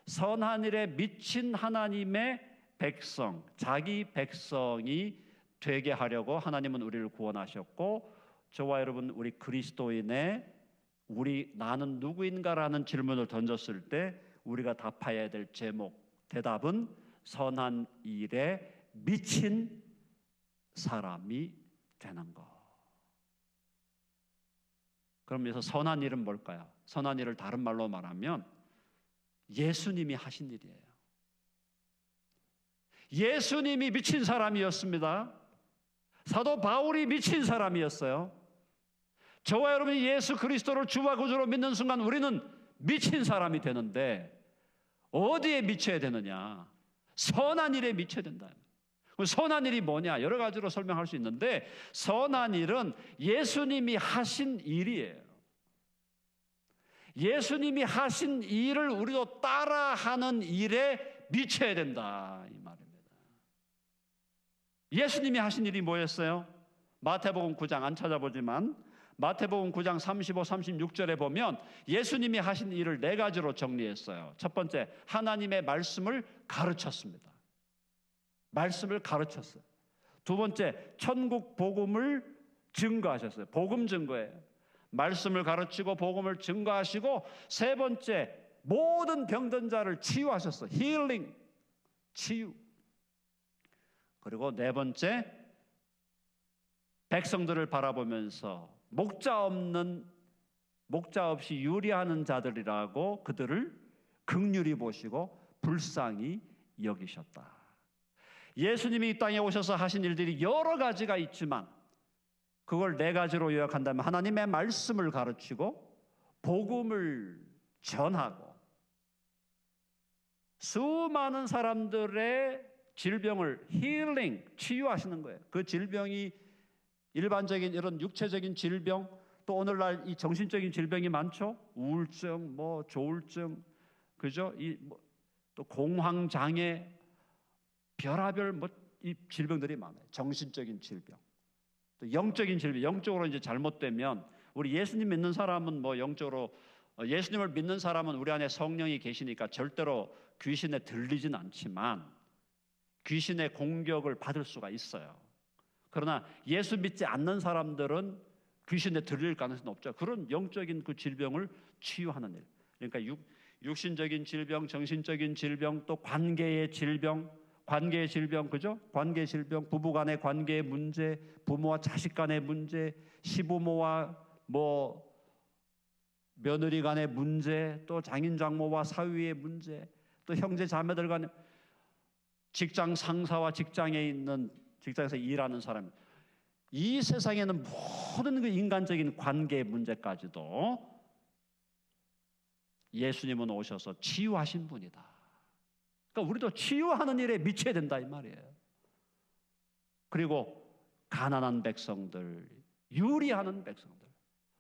선한 일에 미친 하나님의 백성, 자기 백성이 되게 하려고 하나님은 우리를 구원하셨고, 저와 여러분 우리 그리스도인의 나는 누구인가라는 질문을 던졌을 때 우리가 답해야 될 제목, 대답은 선한 일에 미친 사람이 되는 것. 그러면서 선한 일은 뭘까요? 선한 일을 다른 말로 말하면 예수님이 하신 일이에요. 예수님이 미친 사람이었습니다. 사도 바울이 미친 사람이었어요. 저와 여러분이 예수 그리스도를 주와 구주로 믿는 순간 우리는 미친 사람이 되는데, 어디에 미쳐야 되느냐? 선한 일에 미쳐야 된다. 선한 일이 뭐냐? 여러 가지로 설명할 수 있는데, 선한 일은 예수님이 하신 일이에요. 예수님이 하신 일을 우리도 따라하는 일에 미쳐야 된다 이 말입니다. 예수님이 하신 일이 뭐였어요? 마태복음 9장 안 찾아보지만 마태복음 9장 35, 36절에 보면 예수님이 하신 일을 네 가지로 정리했어요. 첫 번째, 하나님의 말씀을 가르쳤습니다. 말씀을 가르쳤어요. 두 번째, 천국 복음을 증거하셨어요. 복음 증거예요. 말씀을 가르치고 복음을 증거하시고, 세 번째, 모든 병든 자를 치유하셨어요. 힐링, 치유. 그리고 네 번째, 백성들을 바라보면서 목자 없이 유리하는 자들이라고 그들을 긍휼히 보시고 불쌍히 여기셨다. 예수님이 이 땅에 오셔서 하신 일들이 여러 가지가 있지만 그걸 네 가지로 요약한다면 하나님의 말씀을 가르치고 복음을 전하고 수많은 사람들의 질병을 힐링, 치유하시는 거예요. 그 질병이 일반적인 이런 육체적인 질병, 또 오늘날 이 정신적인 질병이 많죠. 우울증, 뭐 조울증, 그죠? 또 공황 장애, 별하별 이 질병들이 많아요. 정신적인 질병, 또 영적인 질병. 영적으로 이제 잘못되면 우리 예수님 믿는 사람은 뭐 영적으로 예수님을 믿는 사람은 우리 안에 성령이 계시니까 절대로 귀신에 들리진 않지만 귀신의 공격을 받을 수가 있어요. 그러나 예수 믿지 않는 사람들은 귀신에 들릴 가능성이 없죠. 그런 영적인 그 질병을 치유하는 일. 그러니까 육신적인 질병, 정신적인 질병, 또 관계의 질병, 그죠? 관계 질병, 부부 간의 관계의 문제, 부모와 자식 간의 문제, 시부모와 며느리 간의 문제, 또 장인 장모와 사위의 문제, 또 형제 자매들 간의, 직장 상사와 직장에서 일하는 사람, 이 세상에는 모든 그 인간적인 관계의 문제까지도 예수님은 오셔서 치유하신 분이다. 그러니까 우리도 치유하는 일에 미쳐야 된다 이 말이에요. 그리고 가난한 백성들, 유리하는 백성들,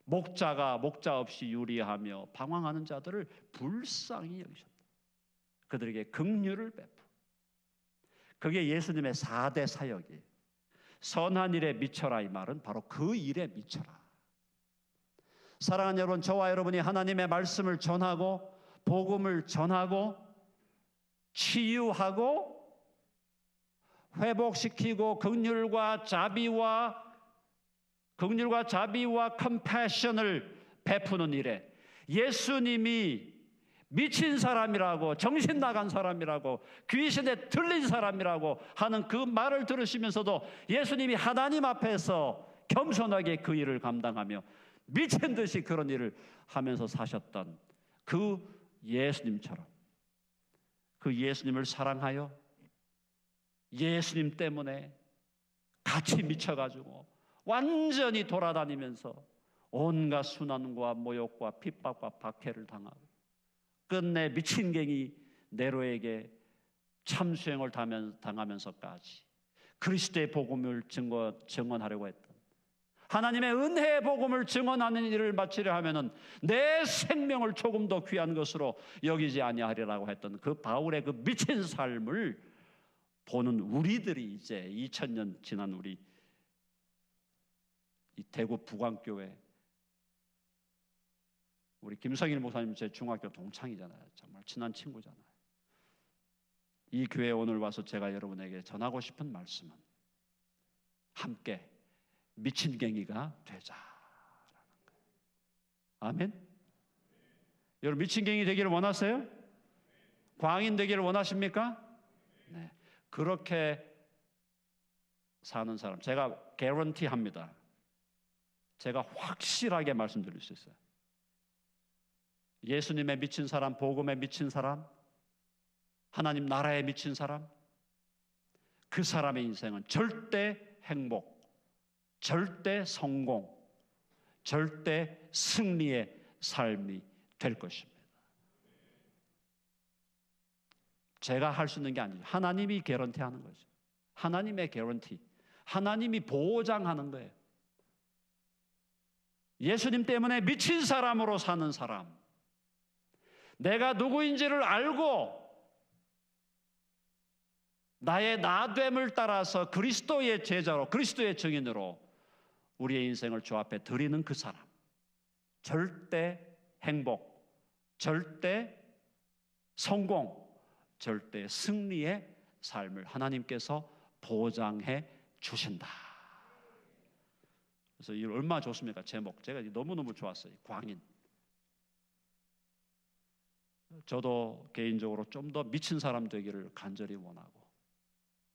목자가 목자 없이 유리하며 방황하는 자들을 불쌍히 여기셨다. 그들에게 긍휼을 베푸. 그게 예수님의 4대 사역이에요. 선한 일에 미쳐라 이 말은 바로 그 일에 미쳐라. 사랑하는 여러분, 저와 여러분이 하나님의 말씀을 전하고 복음을 전하고 치유하고 회복시키고 긍휼과 자비와 컴패션을 베푸는 일에 예수님이 미친 사람이라고, 정신 나간 사람이라고, 귀신에 들린 사람이라고 하는 그 말을 들으시면서도 예수님이 하나님 앞에서 겸손하게 그 일을 감당하며 미친 듯이 그런 일을 하면서 사셨던 그 예수님처럼, 그 예수님을 사랑하여 예수님 때문에 같이 미쳐가지고 완전히 돌아다니면서 온갖 순환과 모욕과 핍박과 박해를 당하고 끝내 미친갱이 네로에게 참수형을 당하면서까지 그리스도의 복음을 증언하려고 했던, 하나님의 은혜의 복음을 증언하는 일을 마치려 하면은 내 생명을 조금 더 귀한 것으로 여기지 아니하리라고 했던 그 바울의 그 미친 삶을 보는 우리들이 이제 2000년 지난 우리 이 대구 부광교회, 우리 김성일 목사님 제 중학교 동창이잖아요. 정말 친한 친구잖아요. 이 교회에 오늘 와서 제가 여러분에게 전하고 싶은 말씀은 함께 미친갱이가 되자라는 거예요. 아멘. 여러분 미친갱이 되기를 원하세요? 광인 되기를 원하십니까? 네. 그렇게 사는 사람 제가 개런티합니다. 제가 확실하게 말씀드릴 수 있어요. 예수님에 미친 사람, 복음에 미친 사람, 하나님 나라에 미친 사람, 그 사람의 인생은 절대 행복, 절대 성공, 절대 승리의 삶이 될 것입니다. 제가 할 수 있는 게 아니죠. 하나님이 개런티하는 거죠. 하나님의 개런티, 하나님이 보장하는 거예요. 예수님 때문에 미친 사람으로 사는 사람, 내가 누구인지를 알고 나의 나됨을 따라서 그리스도의 제자로, 그리스도의 증인으로 우리의 인생을 주 앞에 드리는 그 사람, 절대 행복, 절대 성공, 절대 승리의 삶을 하나님께서 보장해 주신다. 그래서 이 얼마나 좋습니까? 제목 제가 너무너무 좋았어요. 광인. 저도 개인적으로 좀 더 미친 사람 되기를 간절히 원하고,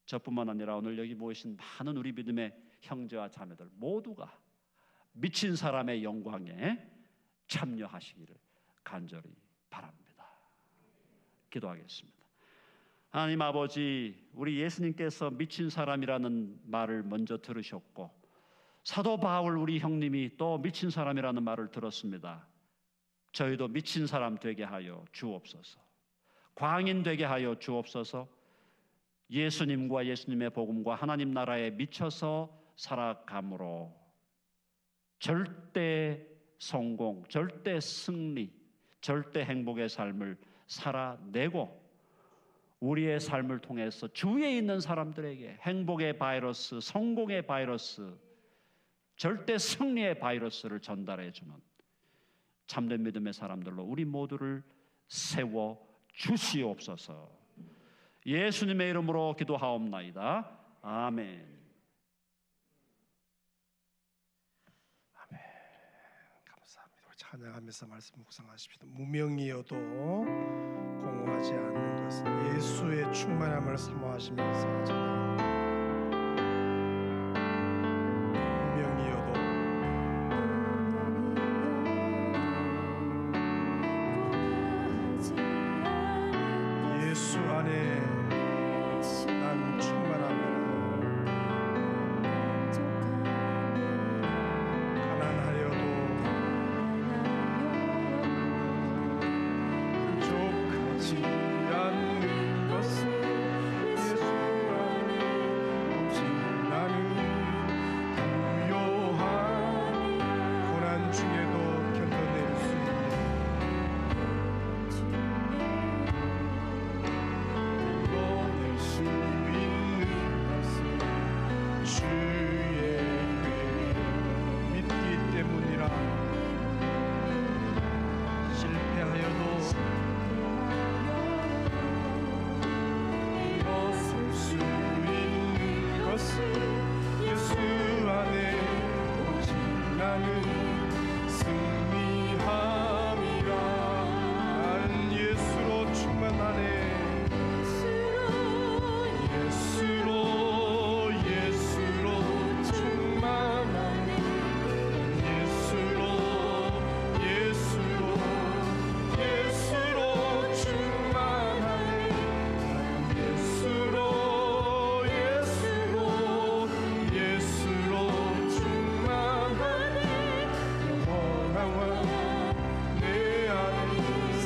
저뿐만 아니라 오늘 여기 모이신 많은 우리 믿음의 형제와 자매들 모두가 미친 사람의 영광에 참여하시기를 간절히 바랍니다. 기도하겠습니다. 하나님 아버지, 우리 예수님께서 미친 사람이라는 말을 먼저 들으셨고 사도 바울 우리 형님이 또 미친 사람이라는 말을 들었습니다. 저희도 미친 사람 되게 하여 주옵소서. 광인 되게 하여 주옵소서. 예수님과 예수님의 복음과 하나님 나라에 미쳐서 살아감으로 절대 성공, 절대 승리, 절대 행복의 삶을 살아내고 우리의 삶을 통해서 주위에 있는 사람들에게 행복의 바이러스, 성공의 바이러스, 절대 승리의 바이러스를 전달해 주는 참된 믿음의 사람들로 우리 모두를 세워 주시옵소서. 예수님의 이름으로 기도하옵나이다. 아멘. 감사합니다. 찬양하면서 말씀 묵상하십시오. 무명이어도 공허하지 않는 것은 예수의 충만함을 사모하시면서 찬양합니다. 무명이어도 예수 안에 난 충만함을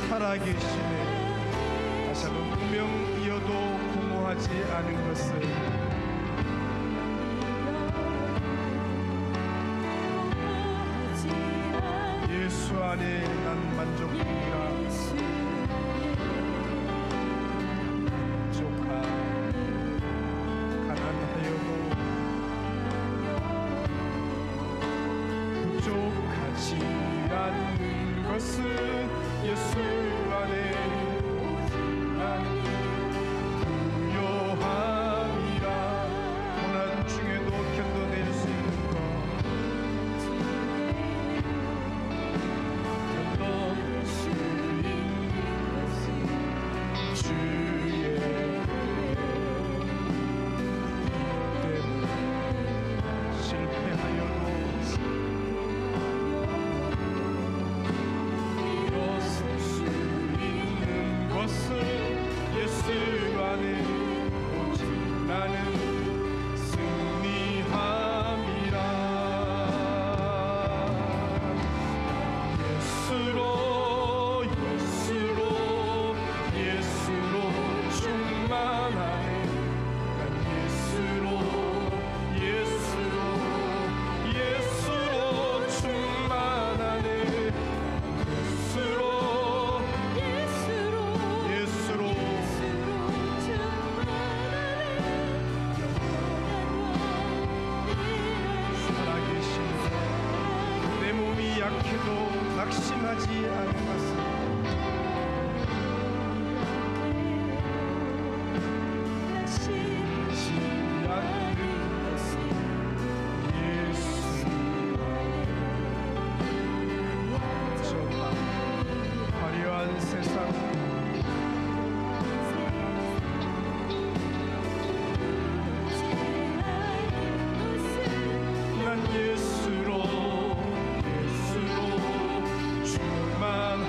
살아계시네. 다시 한번 무명이어도 공허하지 않은 것을 예수 안에 난 만족합니다. 부족하 가난하여도 부족하지 않는 것은 예수 안에 나는 부요함이라. 고난 중에도 견뎌낼 수 있는 것, 견뎌낼 수 있는 것은 주의 때문에 실패하여도 예수 안에 오직 나는 승리함이라. 예수로 예수로 예수로 충만하네. 난 예수로 예수로 예수로 충만하네. 약해도 낙심하지 않은 것은 화려한 세상 난 예수로 충만하네.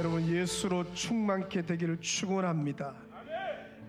여러분 예수로 충만케 되기를 축원합니다.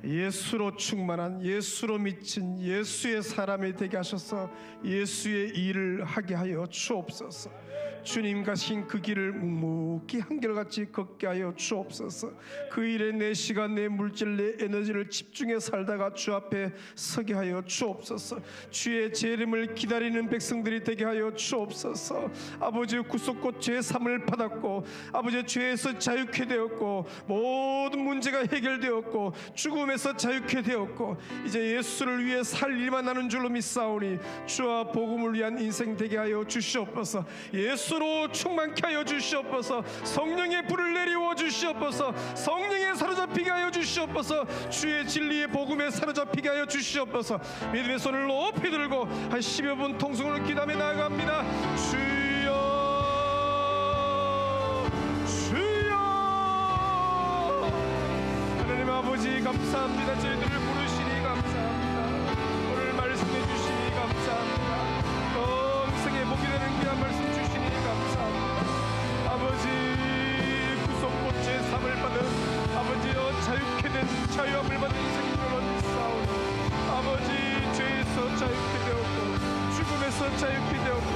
예수로 충만한, 예수로 미친 예수의 사람이 되게 하셔서 예수의 일을 하게 하여 주옵소서. 주님 가신 그 길을 묵묵히 한결같이 걷게 하여 주옵소서. 그 일에 내 시간, 내 물질, 내 에너지를 집중해 살다가 주 앞에 서게 하여 주옵소서. 주의 재림을 기다리는 백성들이 되게 하여 주옵소서. 아버지 구속곧 죄 사함을 받았고 아버지 죄에서 자유케 되었고 모든 문제가 해결되었고 죽음에서 자유케 되었고 이제 예수를 위해 살 일만 하는 줄로 믿사오니 주와 복음을 위한 인생 되게 하여 주시옵소서. 예수로 충만케 하여 주시옵소서. 성령의 불을 내리워 주시옵소서. 성령에 사로잡히게 하여 주시옵소서. 주의 진리의 복음에 사로잡히게 하여 주시옵소서. 믿음의 손을 높이 들고 한 10여 분 통성으로 기도하며 나아갑니다. 주여 주여 하나님 아버지 감사합니다. 저희들을 부르시니 감사합니다. 오늘 말씀해 주시니 감사합니다. 영생의 복이 되는 귀한 말씀 주시니 감사합니다. 아버지 구속곧 제3을 받은 아버지여 자유케 된 자유함을 받은 인생으로 믿사오니 아버지 죄에서 자유케 되었고 죽음에서 자유케 되었고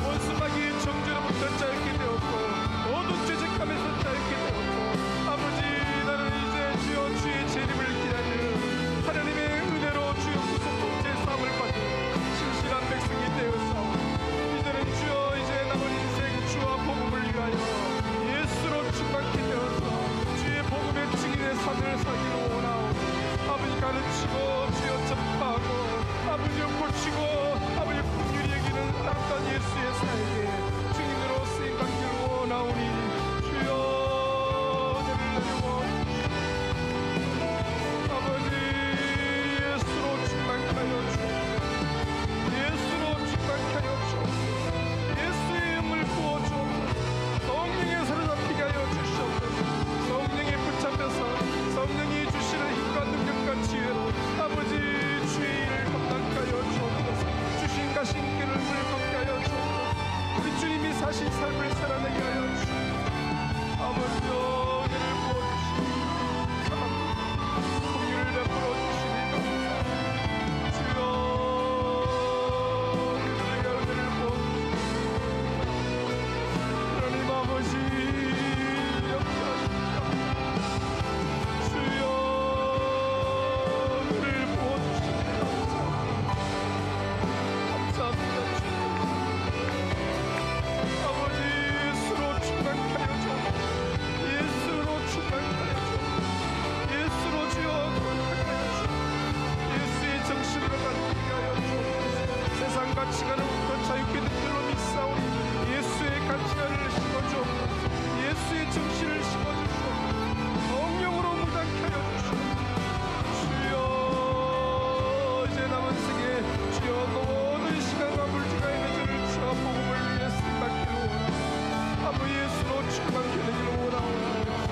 원수마귀의 정죄로부터 자유케 되었고 모든 죄책감에서 자유케 되었고 아버지 나는 이제 주여 주의 재림을 기다리는 하나님의 은혜로 주여 구속곧 제3을 받은 신실한 백성이 되었사오니 이제는 주여 이제 남은 인생 주와 복음을 위하여 예수로 충만케 되어서 주의 복음의 증인의 삶을 살기로 원하오니 아버지 가르치고 주여 전파하고 아버지 고치고 아버지 풍휼히 여기는 아름다운 예수의 사에게 증인으로 쓰임받기를 원하오니 주여 은혜를 내리고 아버지 예수로 충만케 하여 주옵소서. 예수로 충만케 하여 주옵소서. 예수의 영을 부어주옵소서. 성령에 사로잡히게 하여 주시옵소서. 성령에 붙잡혀서 성령이 주시는 힘과 능력과 지혜로 아버지 주의 일을 감당케 하여 주옵소서. 주신 가신 길을 걷게 하여 주옵소서. 우리 주님이 사신 삶을 살아내게 하여 주옵소서. 아버지여 은혜를 부어주시니 감사합니다. 긍휼을 베풀어 주시니 감사합니다. 주여 우리들에게 은혜를 부어주시니 하나님 아버지 역사하십니다. 주여 은혜를 부어주시니 감사합니다. 감사합니다. 아버지 예수로 충만케 하여 주옵소서. 예수로 충만케 하여 주옵소서. 예수로 주여 거룩하게 하여 주옵소서. 예수의 정신으로 가르치게 하여 주옵소서. 세상 가치관으로부터 자유케 된 줄로 믿사오니 예수의 가치관을 심어주옵소서. 예수의 정신을 심어주시옵소서. 성령으로 무장케 하여 주시옵소서. 주여 이제 남은 생에 주여 모든 시간과 물질과 에너지를 주와 복음을 위해 쓰임받기를 원하오니 아버지 예수로 충만케 되기를 원하오니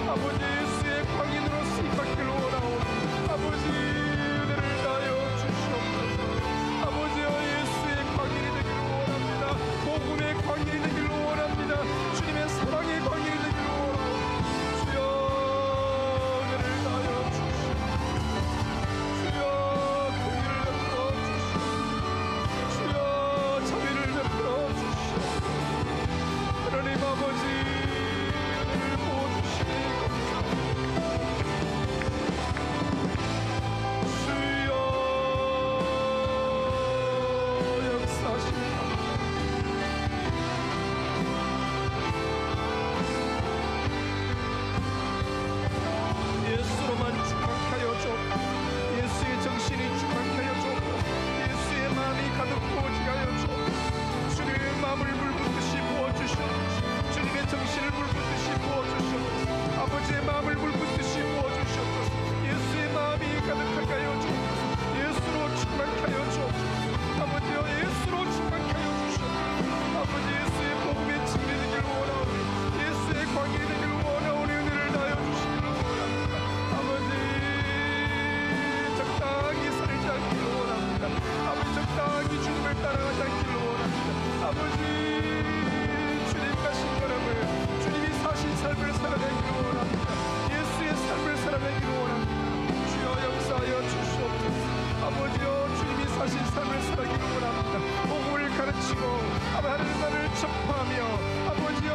아버지 예수의 광인으로 쓰임받기를 원하오니 아버지 은혜를 다하여 주시옵소서. 아버지여 예수의 광인이 되기를 원합니다. 복음의 광인이 되기를 원합니다. 주님의 사랑의 광인이 되기를 원하오니 주여 은혜를 다하여 주시옵소서. 주여 긍휼을 베풀어 주시옵소서. 주여 자비를 베풀어 주시옵소서. 하나님 아버지 은혜를 부어주시니 감사합니다. 주여 역사하십니다. 예수로만 충만케 하여 주옵소서. 예수의 정신이 충만케 하여 주옵소서. 예수의 마음이 가득 부어지게 하여 주옵소서. 주님의 마음을 물붓듯이 부어주시옵소서. 주님의 정신을 물붓듯이 부어주시옵소서. 아버지의 마음을 물붓듯이 부어주시옵소서. 예수의 마음이 가득하게 하여 주옵소서. 예수로 충만케 하여 주옵소서. 아버지여 예수로 충만케 하여 주시옵소서. 아버지 예수의 복음의 증인이 되기를 원하오니 예수의 광인이 되기를 원하오니 은혜를 다하여 주시기를 원합니다. 아버지 적당히 살지 않기를 원합니다. 아버지 적당히 주님을 따라가지 않기를 원합니다. 아버지 주님 가신 걸음을 주님이 사신 삶을 삶을 살아내기를 원합니다. 예수의 삶을 살아내기를 원합니다. 주여 역사하여 주시옵소서. 아버지여 주님이 사신 삶을 살아기를 원합니다. 복음을 가르치고 하나님 나라를 전파하며 아버지여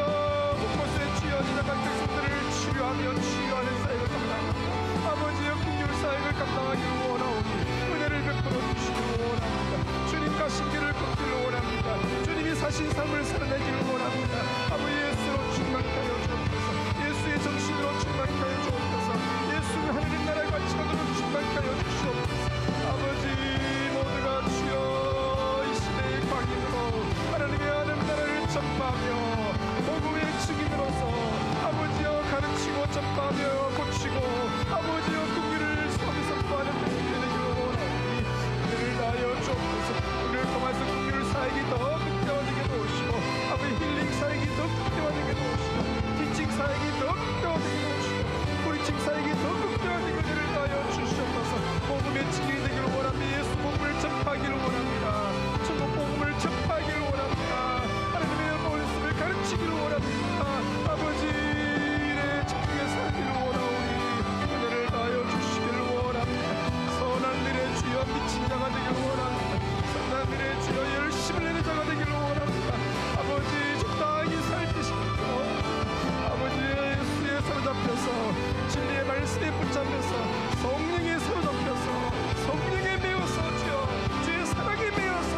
곳곳에 주여 지나간 백성들을 치료하며 치유하는 사역을 감당합니다. 아버지여 긍휼 사역을 감당하기를 원하오니 은혜를 베풀어 주시기를 원합니다. 주님 가신 길을 걷기를 원합니다. 주님이 사신 삶을 살아내기를 원합니다. 아버지 예수로 충만하여 주옵소서. 예수의 정신으로 충만하여 주옵소서. 예수는 하나님 나라의 가치관으로 충만하여 주시옵소서. 아버지 모두가 주여 이 시대의 광인으로 하나님의 하나님 나라를 전파하며 복음의 증인으로서 아버지여 가르치고 전파하며 고치고 아버지여 긍휼을 선포하는 백성이 되기를 원하오니 은혜를 다하여 주옵소서. 오늘 통해서 긍휼 사역이 더 극대화되게 도우시고 아버지 힐링 사역이 더 극대화되게 도우시고 티칭 사역이 더 극대화되게 도우시고 프리칭 사역이 더 극대화되게 은혜를 다하여 주시옵소서. 복음의 증인이 되기를 원합니다. 예수 복음을 전파하기를 원합니다. 천국 복음을 전파하기를 원합니다. 하나님의 말씀을 가르치기를 원합니다. 아버지 내 천국에 살기를 원하오니 은혜를 다하여 주시기를 원합니다. 선한 일에 주여 미친 자가 되기를 원합니다. 선한 일에 주여 열심을 내는 자가 되기를 원합니다. 아버지 적당히 살피시옵소서. 아버지 예수에 사로잡혀서 진리의 말씀에 붙잡혀서 성령에 사로잡혀서 성령에 매어서 주여 주의 사랑에 매어서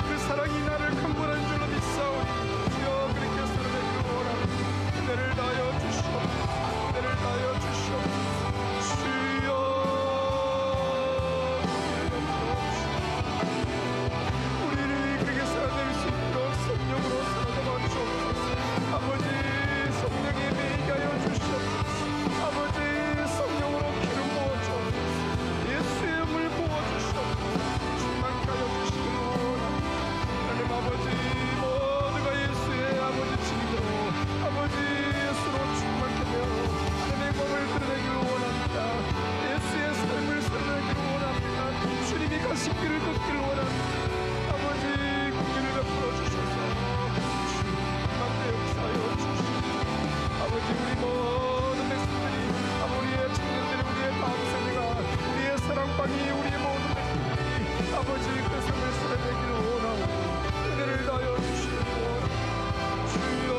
그 사랑이 나를 강건한 줄로 믿사오니 주여 그렇게 살아내기를 원합니다. 은혜를 다하여 주시옵소서. 은혜를 다하여 주시옵소서. 주여 우리를 그렇게 살아낼 수 있도록 성령으로 살아남아 주옵소서. 아버지 성령에 매이게 하여 주시옵소서. 아버지 성령으로 기름 부어 주옵소서. 예수의 영을 부어 주시옵소서. 충만케 하여 주시기를 원합니다. 하나님 아버지 모두가 예수의 아버지 증인으로 아버지 예수로 충만케 되어 하나님의 공을 드러내기를 원합니다. 예수의 삶을 살아내기를 원합니다. 주님이 가신 길을 걷기를 원합니다. 아버지 긍휼을 베풀어 주셔서 충만케 역사하여 주시옵소서. 아버지 우리 모든 백성들이 우리의 청년들이 우리의 다음 세대가 우리의 사랑방이 우리의 모든 백성들이 아버지 그 삶을 살아내기를 원하고 은혜를 다하여 주시기를 원합니다. 주여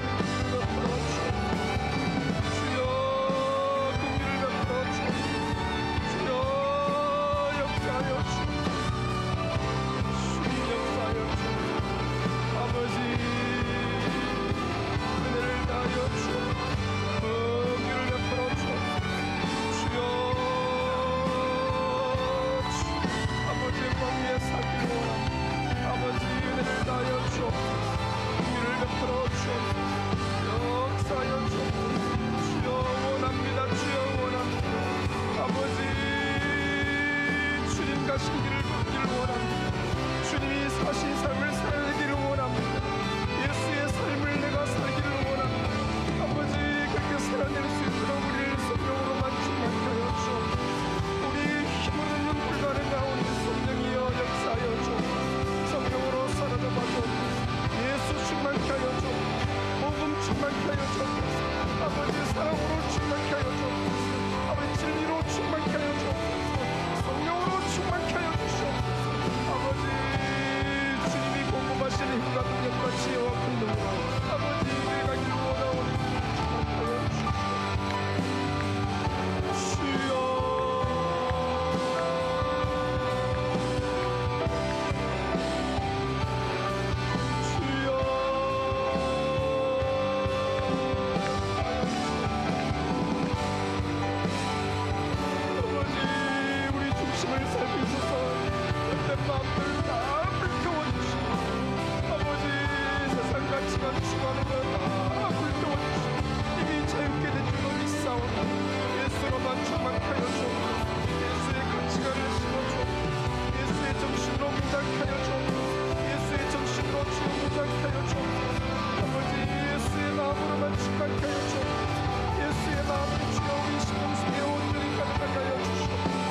긍휼을 베풀어 주옵소서. 주여 긍휼을 베풀어 주옵소서. 주여 역사하여 주옵소서. 주님 역사하여 주옵소서. 아버지 은혜를 다하여 주옵소서. 긍휼을 베풀어 주옵소서. 주여 아버지의 광야에 살기를 원합니다. 아버지 은혜를 다하여 주옵소서. 긍휼을 베풀어 주옵소서. 역사하여 주옵소서. 주여 원합니다. 주여 원합니다. 아버지 주님 가신 길을 걷기를 원합니다. 주님이 사신 삶을 살기를 원합니다. 예수의 삶을 내가 살기를 원합니다. 아버지 그렇게 살아낼 수 있도록 우리를 성령으로만 충만케 하여 주옵소서. 우리 힘으로는 불가능하오니 성령이여 역사하여 주옵소서. 성령으로 살아남아 주옵소서. 예수 충만케 하여 주옵소서. 복음 충만케 하여 주옵소서. 아버지 사랑으로 충만케 하여 주옵소서. 아버지 진리로 충만케 하여 주옵소서. 성령으로 충만케 하여 주시옵소서. 아버지 주님이 공급하시는 힘과 능력과 지혜와 권능으로 아버지 내가 기를 원하오니 충만하여 주시옵소서. 주여 아버지 우리 중심을 살피소서. 내 마음을 다 불태워주시고 아버지 세상 가치관 추구하는 걸다 불태워주시고 이미 자유케 된 줄로 믿사오니 예수로만 충만케 하여 주옵소서. 예수의 가치관을 심어주옵소서. 예수의 정신으로 무장케 하여 주옵소서. 예수의 정신으로 주여 무장케 하여 주옵소서. 아버지 예수의 마음으로만 충만케 하여 주옵소서. 예수의 마음을 주여 우리 심령속에 온전히 가득하게 하여 주시옵소서.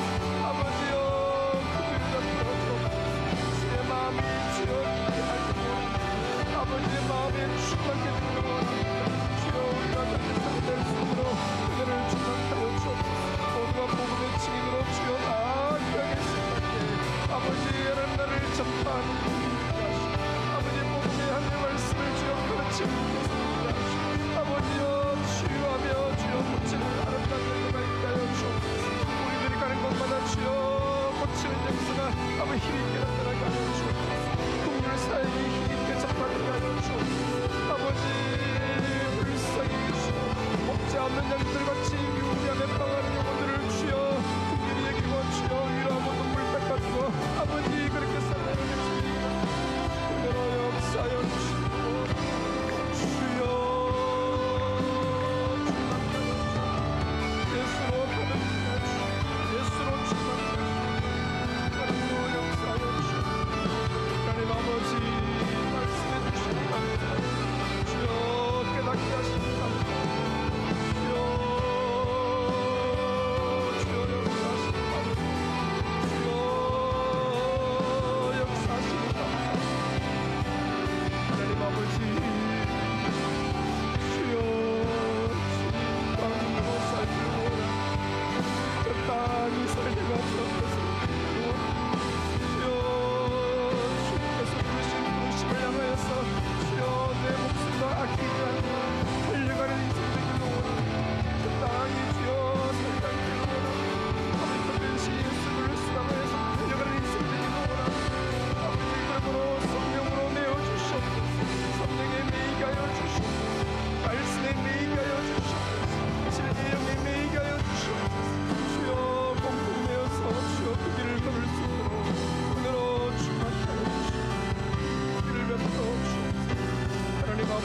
아버지여 그들을 베풀어 주옵소서. 주의 마음이 주여 깊게 알고 아버지의 마음에 충만케 되기를 원합니다.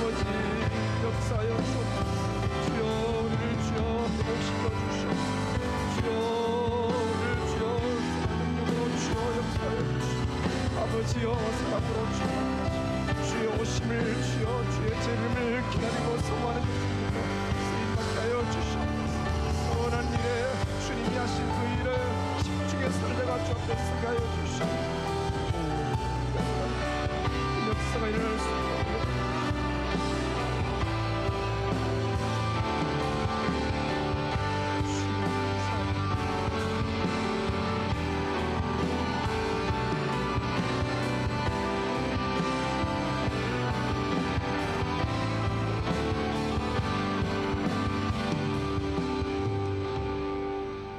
아버지 역사여 주옵소서. 주여 우리를 주여 회복시켜 주시옵소서. 주여 우리를 주여 능력으로 주여 역사여 주시옵소서. 아버지여 사랑으로 주여 주의 오심을 주여 주의 재림을 기다리고 소망하는 쓰임받게 하여 주시옵소서. 선한 일에 주님이 하신 그 일을 집중해 살다가 주 앞에 서게 하여 주시옵소서. 역사가 일어날 수 있도록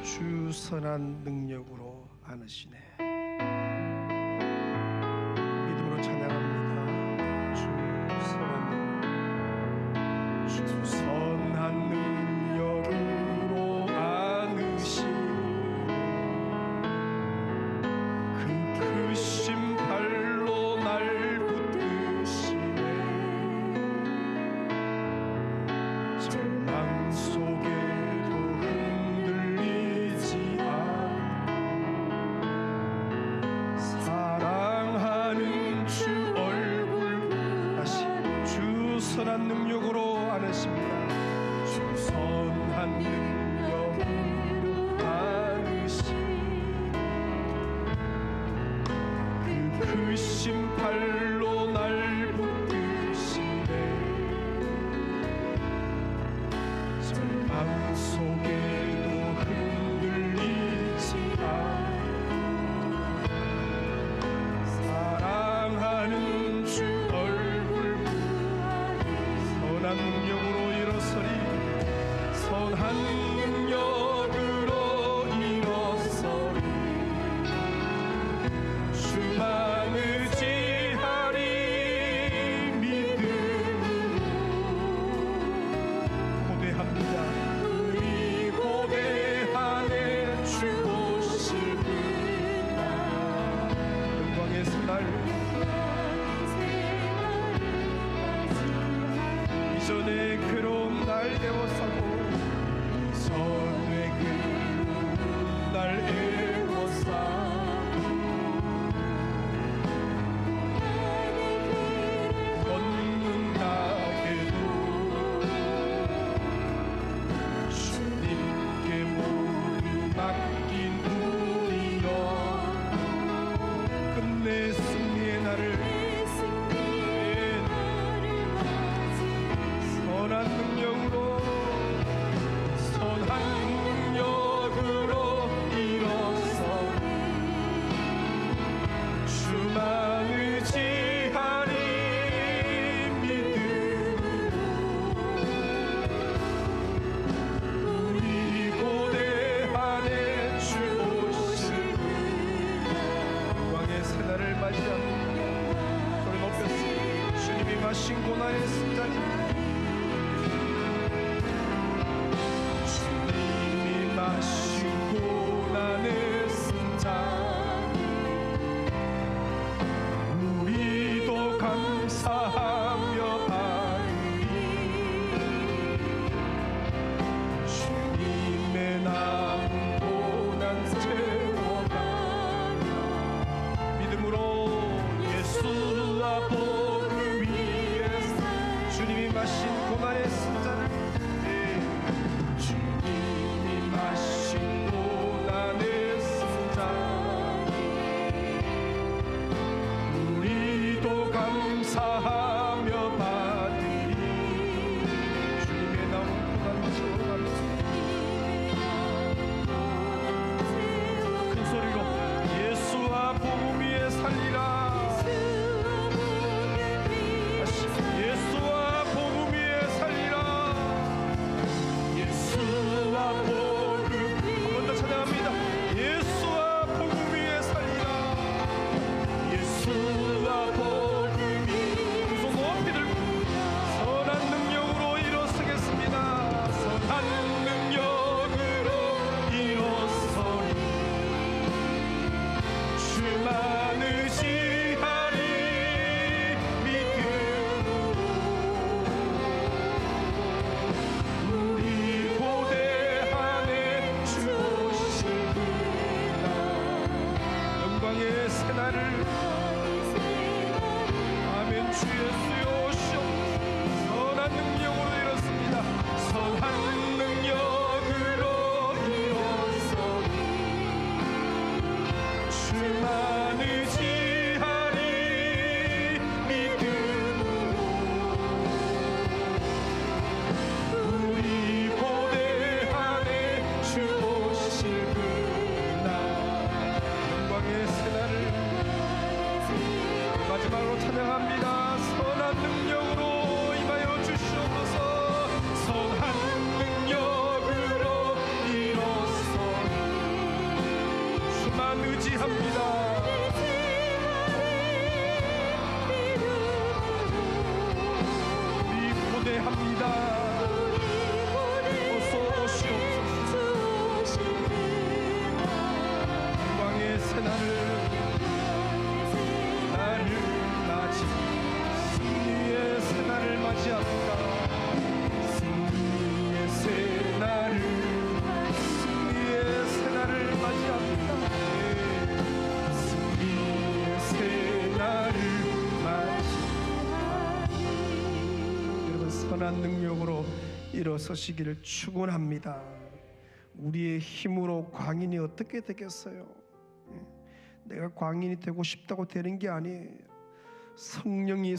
주 선한 능력으로 안으시네. 믿음으로 찬양합니다. 주 선한 능력, 주 선한 능력으로 안으시네. 그 크신 발로 날 붙드시네. 절망 속에도 흔들리지 않고 사랑하는 주 얼굴 다시 주 선한 능력으로 안으십니다. 주 선한 능력으로 안으시네. 그 크신 팔로 날 붙드시네. 절망 속에도 흔들리지 않고 사랑하는 주 얼굴 선한 능력으로 일어서리. 선한 능력으로 일어서리. 주만 의지하리. 믿음으로 고대합니다. 우리 고대하네. 주 오실 날 영광의 새날 이전에 괴로운 날 애워싸고 이전에 괴로운 날 애워싸고 걷는다게도 주님께 모두 맡긴 우리여 끝내 승리의 날을 선한 능력으로 선한 능력으로 일어서 주만 의지하리. 믿음으로 우리 고대하네. 주 오실 영광의 새날을 맞이합니다. 소리 높였습니다. 주님이 마신 고난의 승자님, 주님이 마신 고난의 승자님, 우리도 감사하며 받으리. 주님의 남은 고난 채워가며 믿음으로 예수와 복음 위에 주님이 마신 고난의 승자를 주님이 마신 고난의 승자 우리도 감사하며 받으리. 주님의 남은 고난 채워가며 큰 소리로 예수와 복음 위에 살리라. 예수와 복음 위에 살리라. 합니다. 어서 오시옵소서. 영광의 새날을 승리의 새날을 맞이합니다. 승리의 새날을 맞이합니다. 승리의 새날을 맞이합니다. 여러분, 선한 능력으로 일어서시기를 축원합니다. 우리의 힘으로 광인이 어떻게 되겠어요? 내가 광인이 되고 싶다고 되는 게 아니에요. 성령이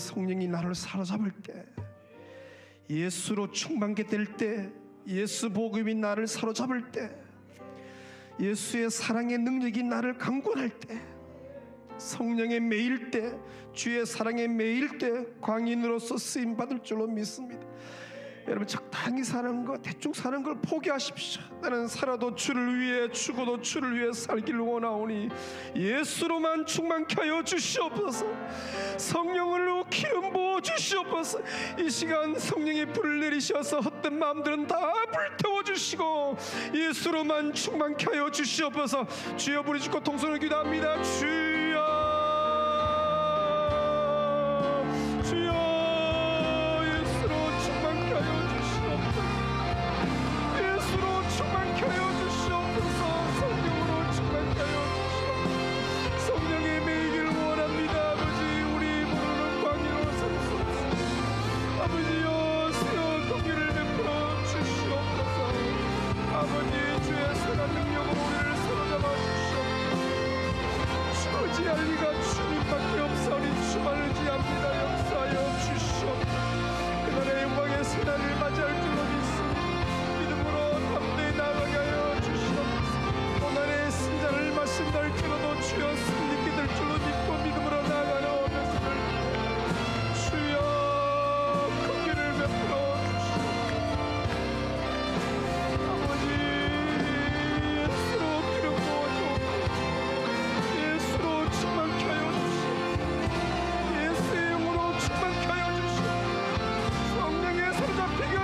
나를 사로잡을 때, 예수로 충만케 될 때, 예수 복음이 나를 사로잡을 때, 예수의 사랑의 능력이 나를 강권할 때, 성령에 매일 때, 주의 사랑에 매일 때 광인으로서 쓰임 받을 줄로 믿습니다. 여러분, 적당히 사는 거, 대충 사는 걸 포기하십시오. 나는 살아도 주를 위해, 죽어도 주를 위해 살기를 원하오니 예수로만 충만케 하여 주시옵소서. 성령으로 기름 부어 주시옵소서. 이 시간 성령의 불을 내리셔서 헛된 마음들은 다 불태워 주시고 예수로만 충만케 하여 주시옵소서. 주여, 부르짖고 통성을 기도합니다. 주여, 알리가 주님밖에 없사오니 주만을 지합니다. 역사하여 주시옵소서. 그날의 영광의 새날을 맞이할 줄로 믿습니다. 믿음으로 담대히 나아가게 하여 주시옵소서. 고난의 신자를 마신다할지라도 주여 승리케 될 줄로 믿고 믿음으로 나아가는 오면서를 주여 그 길을 베풀어 주시옵소서. 아버지, 예수로 기름 부어주옵소서. 예수로 충만케 하여 주시옵소서. 예수의 영으로 충만케 하여 주시옵소서. 성령의 사로잡히게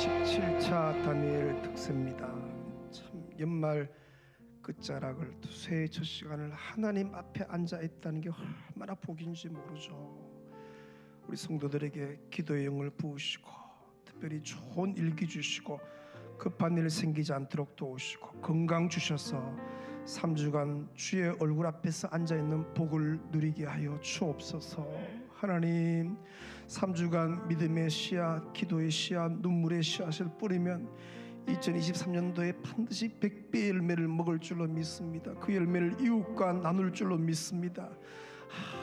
17차 다니엘 특세입니다. 참 연말 끝자락을 새해 첫 시간을 하나님 앞에 앉아 있다는 게 얼마나 복인지 모르죠. 우리 성도들에게 기도의 영을 부으시고 특별히 좋은 일기 주시고 급한 일 생기지 않도록 도우시고 건강 주셔서 3주간 주의 얼굴 앞에서 앉아있는 복을 누리게 하여 주옵소서. 하나님, 3주간 믿음의 씨앗, 기도의 씨앗, 눈물의 씨앗을 뿌리면 2023년도에 반드시 100배의 열매를 먹을 줄로 믿습니다. 그 열매를 이웃과 나눌 줄로 믿습니다.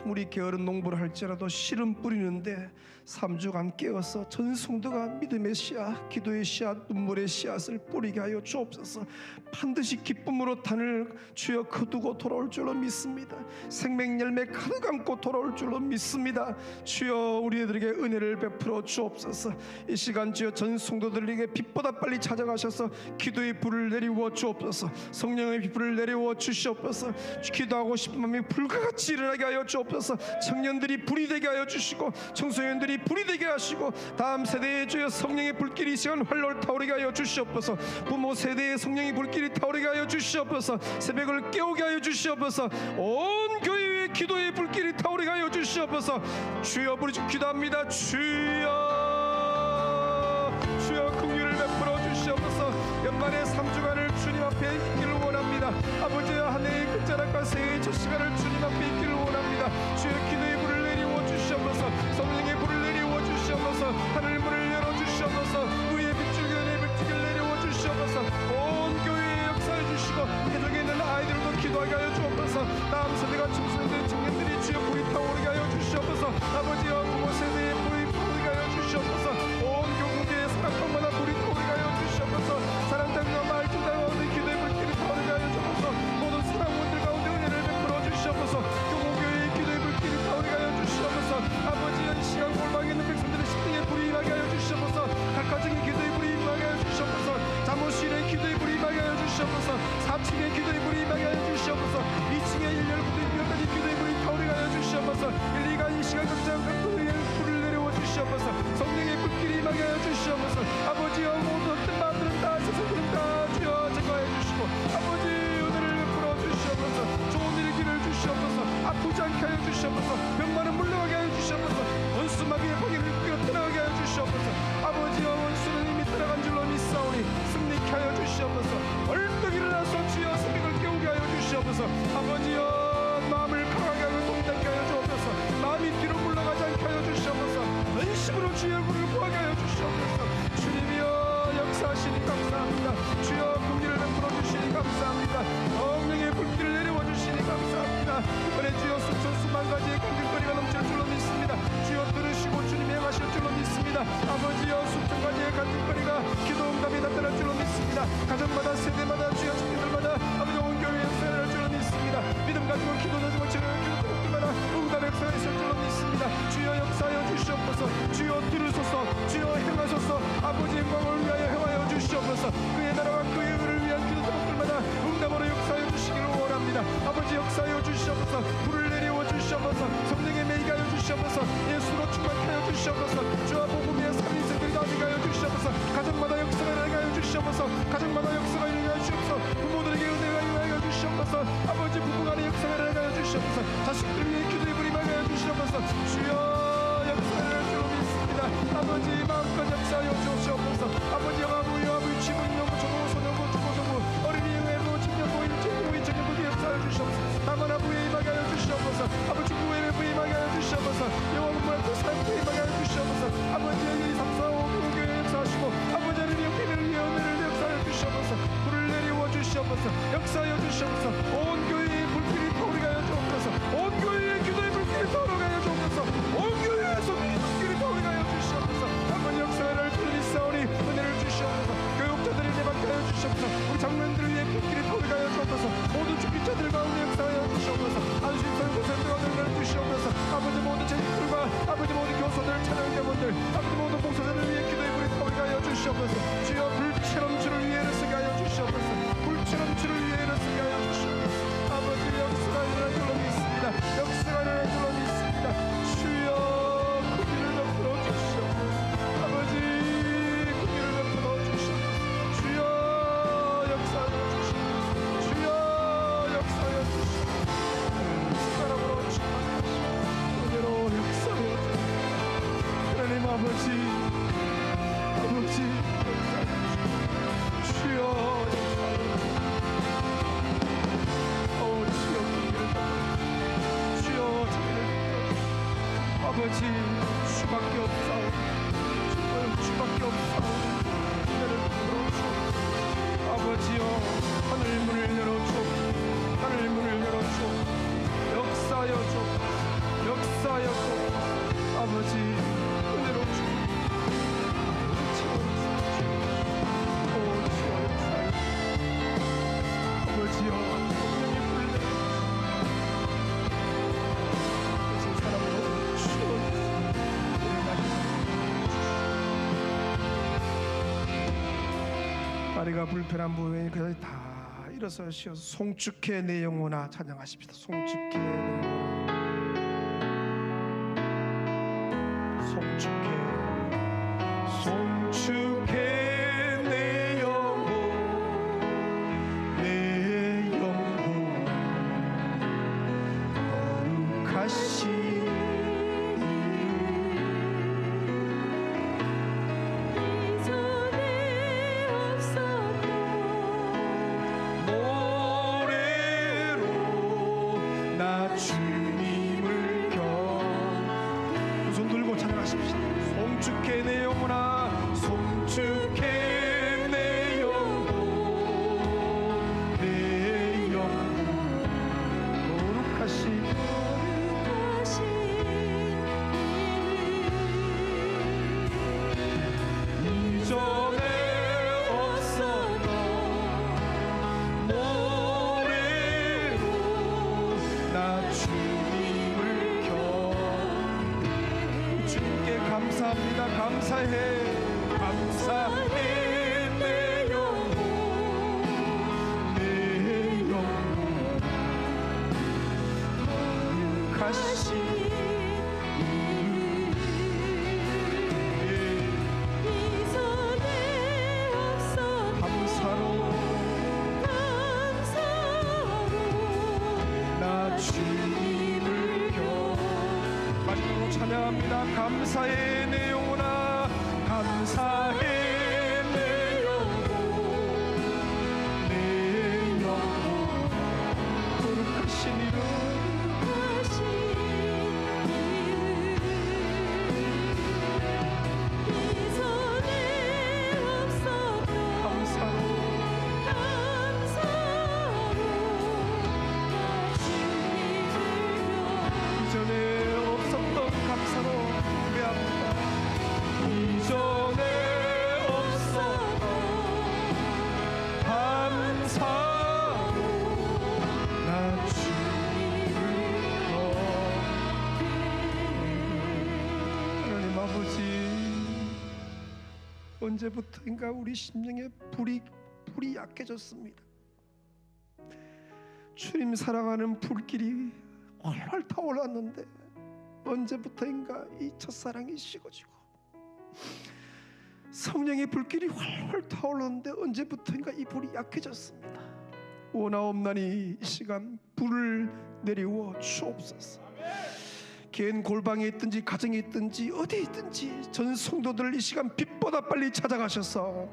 아무리 게으른 농부를 할지라도 씨름 뿌리는데 3주간 깨어서 전 성도가 믿음의 씨앗, 기도의 씨앗, 눈물의 씨앗을 뿌리게 하여 주옵소서. 반드시 기쁨으로 단을 주여 거두고 돌아올 줄로 믿습니다. 생명 열매 가득 안고 돌아올 줄로 믿습니다. 주여 우리들에게 은혜를 베풀어 주옵소서. 이 시간 주여 전 성도들에게 빛보다 빨리 찾아가셔서 기도의 불을 내리워 주옵소서. 성령의 빛불을 내리워 주시옵소서. 기도하고 싶은 마음이 불과 같이 일어나게 하여 주옵소서. 청년들이 불이 되게 하여 주시고 청소년들이 불이 되게 하시고 다음 세대에 주여 성령의 불길이 이 시간 활로를 타오르게 하여 주시옵소서. 부모 세대에 성령의 불길이 타오르게 하여 주시옵소서. 새벽을 깨우게 하여 주시옵소서. 온 교회의 기도의 불길이 타오르게 하여 주시옵소서. 주여 부르짖 기도합니다. 주여 긍휼을 베풀어 주시옵소서. 연말의 3주간을 주님 앞에 있기를 원합니다. 아버지여 한 해의 끝자락과 새해의 첫 시간을 주님 앞에 있기를 원합니다. 주여 기도의 불을 내리워 주시옵소서. 성령의 불을 내리워 주시옵소서. 하늘 문을 열어 주시옵소서. 의의 빛줄기 은혜의 빛줄기를 내리워 주시옵소서. 온 교회에 역사해 주시고 해적에 있는 아이들도 기도하게 하여 주옵소서. 다음 세대가 청소년들 청년들이 주여 불이 타오르게 하여 주시옵소서. 아버지여 부모 세대에 불이 타오르게 하여 주시옵소서. 온 교국의 사각방마다 불이 타오르게 하여 주시옵소서. 사랑장과 말씀과 가운데 기도의 불길이 타오르게 하여 주옵소서. 모든 사랑원들 가운데 은혜를 베풀어 주시옵소서. 교국교회의 기도의 불길이 타오르게 하여 주시옵소서. 아버지여 이 시간 골방에 있는 백성들의 심령에 불이 임하게 하여 주시옵소서. 각가정의 기도의 불이 임하게 하여 주시옵소서. 사무실의 기도의 불이 임하게 하여 주시옵소서. 4층의 기도의 불이 임하게 하여 주시옵소서. 2층의 1열부터 6열까지 기도의 불이 타오르게 하여 주시옵소서. 1, 2가 이 시간 극장 각도의 불을 내려워 주시옵소서. 성령의 불길이 임하게 하여 주시옵소서. 아버지여 모든 어떤 마음들은 다 세상들은 다 주여 제거해 주시고 아버지 은혜를 베풀어 주시옵소서. 좋은 일기를 주시옵소서. 아프지 않게 하여 주시옵소서. 병만은 물러가게 하여 주시옵소서. 원수 마귀의 방해를 끌어 떠나가게 하여 주시옵소서. 아버지여 원수는 이미 떠나간 줄로 믿사오니 승리케 하여 주시옵소서. 얼떡 일어나서 주여 새벽을 깨우게 하여 주시옵소서. 아버지여 마음을 강하게 하고 동작게 하여 주옵소서. 마음이 뒤로 물러가지 않게 하여 주시옵소서. 은심으로 주의 얼굴을 보게 하여 주시옵소서. 주님이여 역사하시니 감사합니다. 주여 긍휼을 베풀어 주시니 감사합니다. 성령의 불길을 내려와 주시니 감사합니다. 이번에 주여 수천 수만 가지의 간증거리가 넘칠 줄로 믿습니다. 주여 들으시고 주님이 행하실 줄로 믿습니다. 아버지여 수천 가지의 간증거리가 기도 응답이 나타날 줄로 믿습니다. 가정마다 세대마다 주여 청년들마다 아버지 온 교회 역사를 할 줄로 믿습니다. 믿음 가지고 기도 가지고 치료를 기도 때마다 응답의 역사가 있을 줄로 믿습니다. 주여 역사하여 주시옵소서. 주여 들으소서. 주여 행하소서. 아버지의 영광을 위하여 행하여 주시옵소서. 그의 나라와 그의 의를 위한 기도 제목들마다 응답으로 역사하여 주시기를 원합니다. 아버지 역사하여 주시옵소서. 불을 내리워 주시옵소서. 성령의 매이게 하여 주시옵소서. 예수로 충만케 하여 주시옵소서. 주와 복음의 삼위세들이 나오게 하여 주시옵소서. 가정마다 역사가 일어나게 하여 주시옵소서. 가정마다 역사가 일어나게 하여 주시옵소서. 부모들에게 은혜가 임하여 주시옵소서. 아버지 부부간의 역사가 일어나게 하여 주시옵소서. 자식들 위해 기도의 불이 임하게 하여 주시옵소서. 주여 역사를 할 줄로 믿습니다. 아버지 마음껏 역사하여 주시옵소서. 아버지 영아부 여아부 유치부 인명부 초보 소년부 중고소부 어린이 영예부 청년부 일체부 이청년부 역사하여 주시옵소서. 다만아부에 임하게 하여 주시옵소서. 아버지 구회부에 임하게 하여 주시옵소서. 영왕부에 사역부에 임하게 하여 주시옵소서. 아버지 1, 2, 3, 4, 5 교회 역사하시고 아버지 하나님 영계를 위해 은혜를 역사하여 주시옵소서. 불을 내리워 주시옵소서. 역사하여 주시옵소서. 온 교회의 불길이 타오르게 하여 주옵소서. 온 교회의 기도의 불길이 타오르게 하여 주옵소서. 온 교회의 성령의 불길이 타오르게 하여 주시옵소서. 아버지 역사를 할 줄 믿사오니 은혜를 주시옵소서. 교육자들이 내받게 하여 주시옵소서. 우리 장로님들을 위해 불길이 타오르게 하여 주옵소서. 모든 죽기자들 가운데 역사하여 주시옵소서. 안수인설 고생들 은혜를 주시옵소서. 아버지 모든 제직들과 아버지 모든 교사들 찬양자분들 아버지 모든 봉사자를 위해 기도의 불이 타오르게 하여 주시옵소서. 주여 불처럼 주를 위해 쓰게 하여 주시옵소서. 불처럼 주를 위해 쓰게 하여 주시옵소서. 아버지 역사가 일어날 줄로 믿습니다. 역사가 일어날 줄로 믿습니다. 주여 긍휼을 베풀어 주시옵소서. 아버지 긍휼을 베풀어 아버지 주여 주여 아버지 주밖에 없사오 주밖에 없사오 은혜를 풀어주옵소서 아버지여 하늘 문을 열어주옵소서 역사여 주옵소서 아버지 은혜로 아버지여 성령의 불내 제 사랑으로 다리가 불편한 부분이 그냥 다 일어서 쉬어서 송축해 내 영혼아 찬양하십시다. 송축해 내 영혼아 송축해 내 영혼 거룩하시 송축해 내 영혼아 송축해 내 영혼 거룩하신 이전에 없었던 노래로 나 주님을 주님께 감사합니다. 감사해 내 영혼 거룩하신 감사로 나 주님을 마지막으로 찬양합니다. 감사해 내 영혼아 감사해 내 영혼 거룩하신 이름 감사로 이전에 없었던 감사로 예배합니다. 이전에 없었던 감사로 나 주님을 하나님 아버지 언제부터인가 우리 심령에 불이 약해졌습니다. 주님 사랑하는 불길이 활활 타올랐는데 언제부터인가 이 첫사랑이 식어지고 성령의 불길이 활활 타올랐는데 언제부터인가 이 불이 약해졌습니다. 원하옵나니 이 시간 불을 내리워 주옵소서. 개인 골방에 있든지 가정에 있든지 어디 있든지 전 성도들 이 시간 빛보다 빨리 찾아가셔서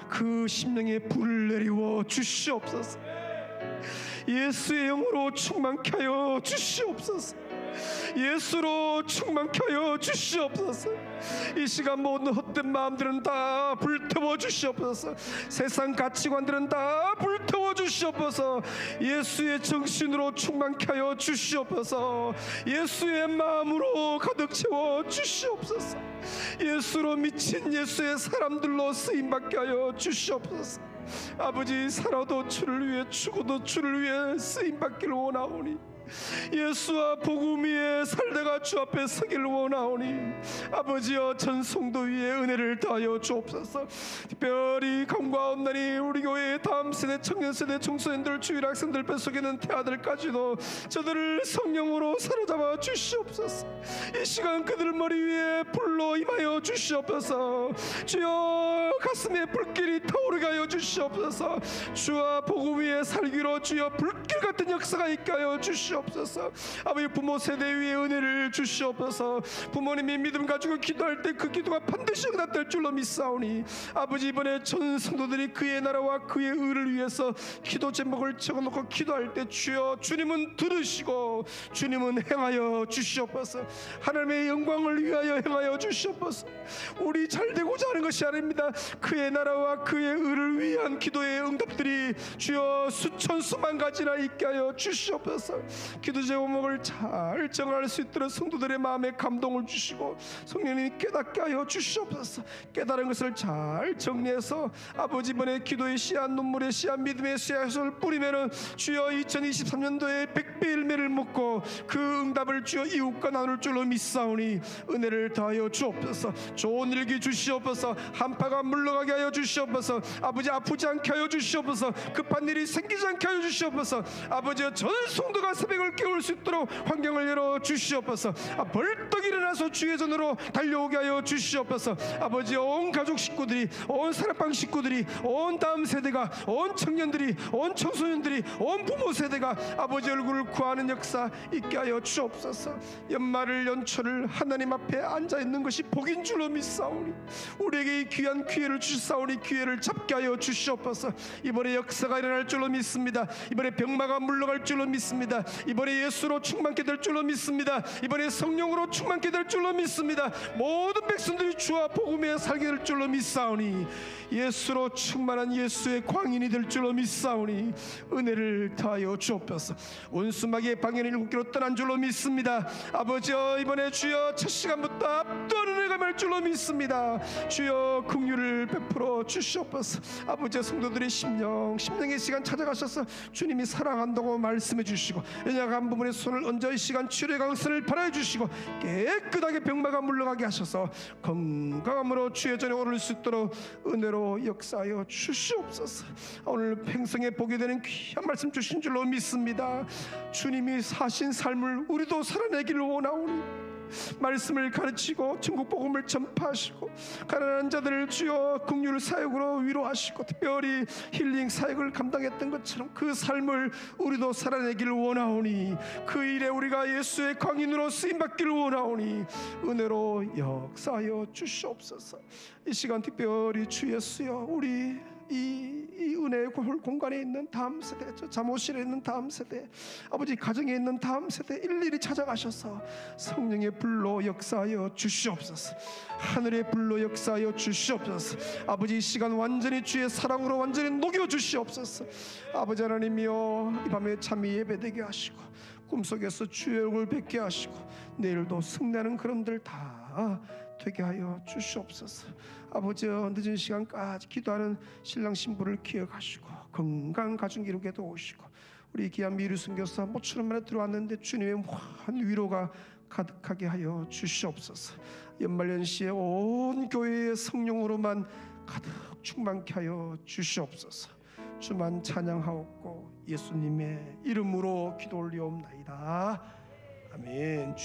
그 심령의 불을 내리워 주시옵소서. 예수의 영으로 충만케 하여 주시옵소서. 예수로 충만케 하여 주시옵소서. 이 시간 모든 헛된 마음들은 다 불태워 주시옵소서. 세상 가치관들은 다 불태워 주시옵소서. 예수의 정신으로 충만케 하여 주시옵소서. 예수의 마음으로 가득 채워 주시옵소서. 예수로 미친 예수의 사람들로 쓰임받게 하여 주시옵소서. 아버지 살아도 주를 위해 죽어도 주를 위해 쓰임받기를 원하오니 예수와 복음 위에 살다가 주 앞에 서기를 원하오니 아버지여 전 성도 위에 은혜를 더하여 주옵소서. 특별히 간구하옵나니 우리 교회의 다음 세대 청년 세대 청소년들 주일 학생들 뱃속에는 태아들까지도 저들을 성령으로 사로잡아 주시옵소서. 이 시간 그들 머리 위에 불로 임하여 주시옵소서. 주여 가슴에 불길이 타오르게 하여 주시옵소서. 주와 복음 위에 살기로 주여 불길 같은 역사가 있게 하여 주시옵소서. 주시옵소서. 아버지 부모 세대 위에 은혜를 주시옵소서. 부모님이 믿음 가지고 기도할 때 그 기도가 반드시 응답될 줄로 믿사오니 아버지 이번에 전 성도들이 그의 나라와 그의 의를 위해서 기도 제목을 적어놓고 기도할 때 주여 주님은 들으시고 주님은 행하여 주시옵소서. 하나님의 영광을 위하여 행하여 주시옵소서. 우리 잘되고자 하는 것이 아닙니다. 그의 나라와 그의 의를 위한 기도의 응답들이 주여 수천 수만 가지나 있게 하여 주시옵소서. 기도 제목을 잘 정할 수 있도록 성도들의 마음에 감동을 주시고 성령님이 깨닫게 하여 주시옵소서. 깨달은 것을 잘 정리해서 아버지 이번에 기도의 씨앗, 눈물의 씨앗, 믿음의 씨앗을 뿌리면은 주여 2023년도에 100배 열매를 먹고 그 응답을 주여 이웃과 나눌 줄로 믿사오니 은혜를 더하여 주옵소서. 좋은 일기 주시옵소서. 한파가 물러가게 하여 주시옵소서. 아버지 아프지 않게 하여 주시옵소서. 급한 일이 생기지 않게 하여 주시옵소서. 아버지 전 성도가 새벽을 깨울 수 있도록 환경을 열어 주시옵소서. 벌떡 일어나서 주의 전으로 달려오게 하여 주시옵소서. 아버지 온 가족 식구들이, 온 사랑방 식구들이, 온 다음 세대가, 온 청년들이, 온 청소년들이, 온 부모 세대가 아버지 얼굴을 구하는 역사 있게 하여 주옵소서. 연말을 연초를 하나님 앞에 앉아 있는 것이 복인 줄로 믿사오니 우리에게 이 귀한 기회를 주시사오니 기회를 잡게 하여 주시옵소서. 이번에 역사가 일어날 줄로 믿습니다. 이번에 병마가 물러갈 줄로 믿습니다. 이번에 예수로 충만케 될 줄로 믿습니다. 이번에 성령으로 충만케 될 줄로 믿습니다. 모든 백성들이 주와 복음에 살게 될 줄로 믿사오니 예수로 충만한 예수의 광인이 될 줄로 믿사오니 은혜를 더하여 주옵소서. 원수마귀의 방해는 7개로 떠난 줄로 믿습니다. 아버지여 이번에 주여 첫 시간부터 압도하는 은혜가 말 줄로 믿습니다. 주여 긍휼을 베풀어 주시옵소서. 아버지의 성도들의 심령의 시간 찾아가셔서 주님이 사랑한다고 말씀해 주시고 연약한 부분에 손을 얹어 이 시간 치료의 강선을 발하여 주시고 깨끗하게 병마가 물러가게 하셔서 건강함으로 주의 전에 오를 수 있도록 은혜로 역사하여 주시옵소서. 오늘 평생에 보게 되는 귀한 말씀 주신 줄로 믿습니다. 주님이 사신 삶을 우리도 살아내기를 원하오니 말씀을 가르치고 천국 복음을 전파하시고 가난한 자들을 주여 긍휼 사역으로 위로하시고 특별히 힐링 사역을 감당했던 것처럼 그 삶을 우리도 살아내기를 원하오니 그 일에 우리가 예수의 광인으로 쓰임받기를 원하오니 은혜로 역사하여 주시옵소서. 이 시간 특별히 주 예수여 우리 이 은혜의 공간에 있는 다음 세대, 저 잠옷실에 있는 다음 세대, 아버지 가정에 있는 다음 세대 일일이 찾아가셔서 성령의 불로 역사하여 주시옵소서. 하늘의 불로 역사하여 주시옵소서. 아버지 이 시간 완전히 주의 사랑으로 완전히 녹여 주시옵소서. 아버지 하나님이여 이 밤에 잠이 예배되게 하시고 꿈속에서 주의 얼굴 뵙게 하시고 내일도 승리하는 그런 들 다 되게 하여 주시옵소서. 아버지여 늦은 시간까지 기도하는 신랑 신부를 기억하시고 건강 가정 기록에 도우시고 우리 귀한 미루 선교사 모처럼 만에 들어왔는데 주님의 무한 위로가 가득하게 하여 주시옵소서. 연말연시에 온 교회의 성령으로만 가득 충만케 하여 주시옵소서. 주만 찬양하옵고 예수님의 이름으로 기도 올리옵나이다. 아멘.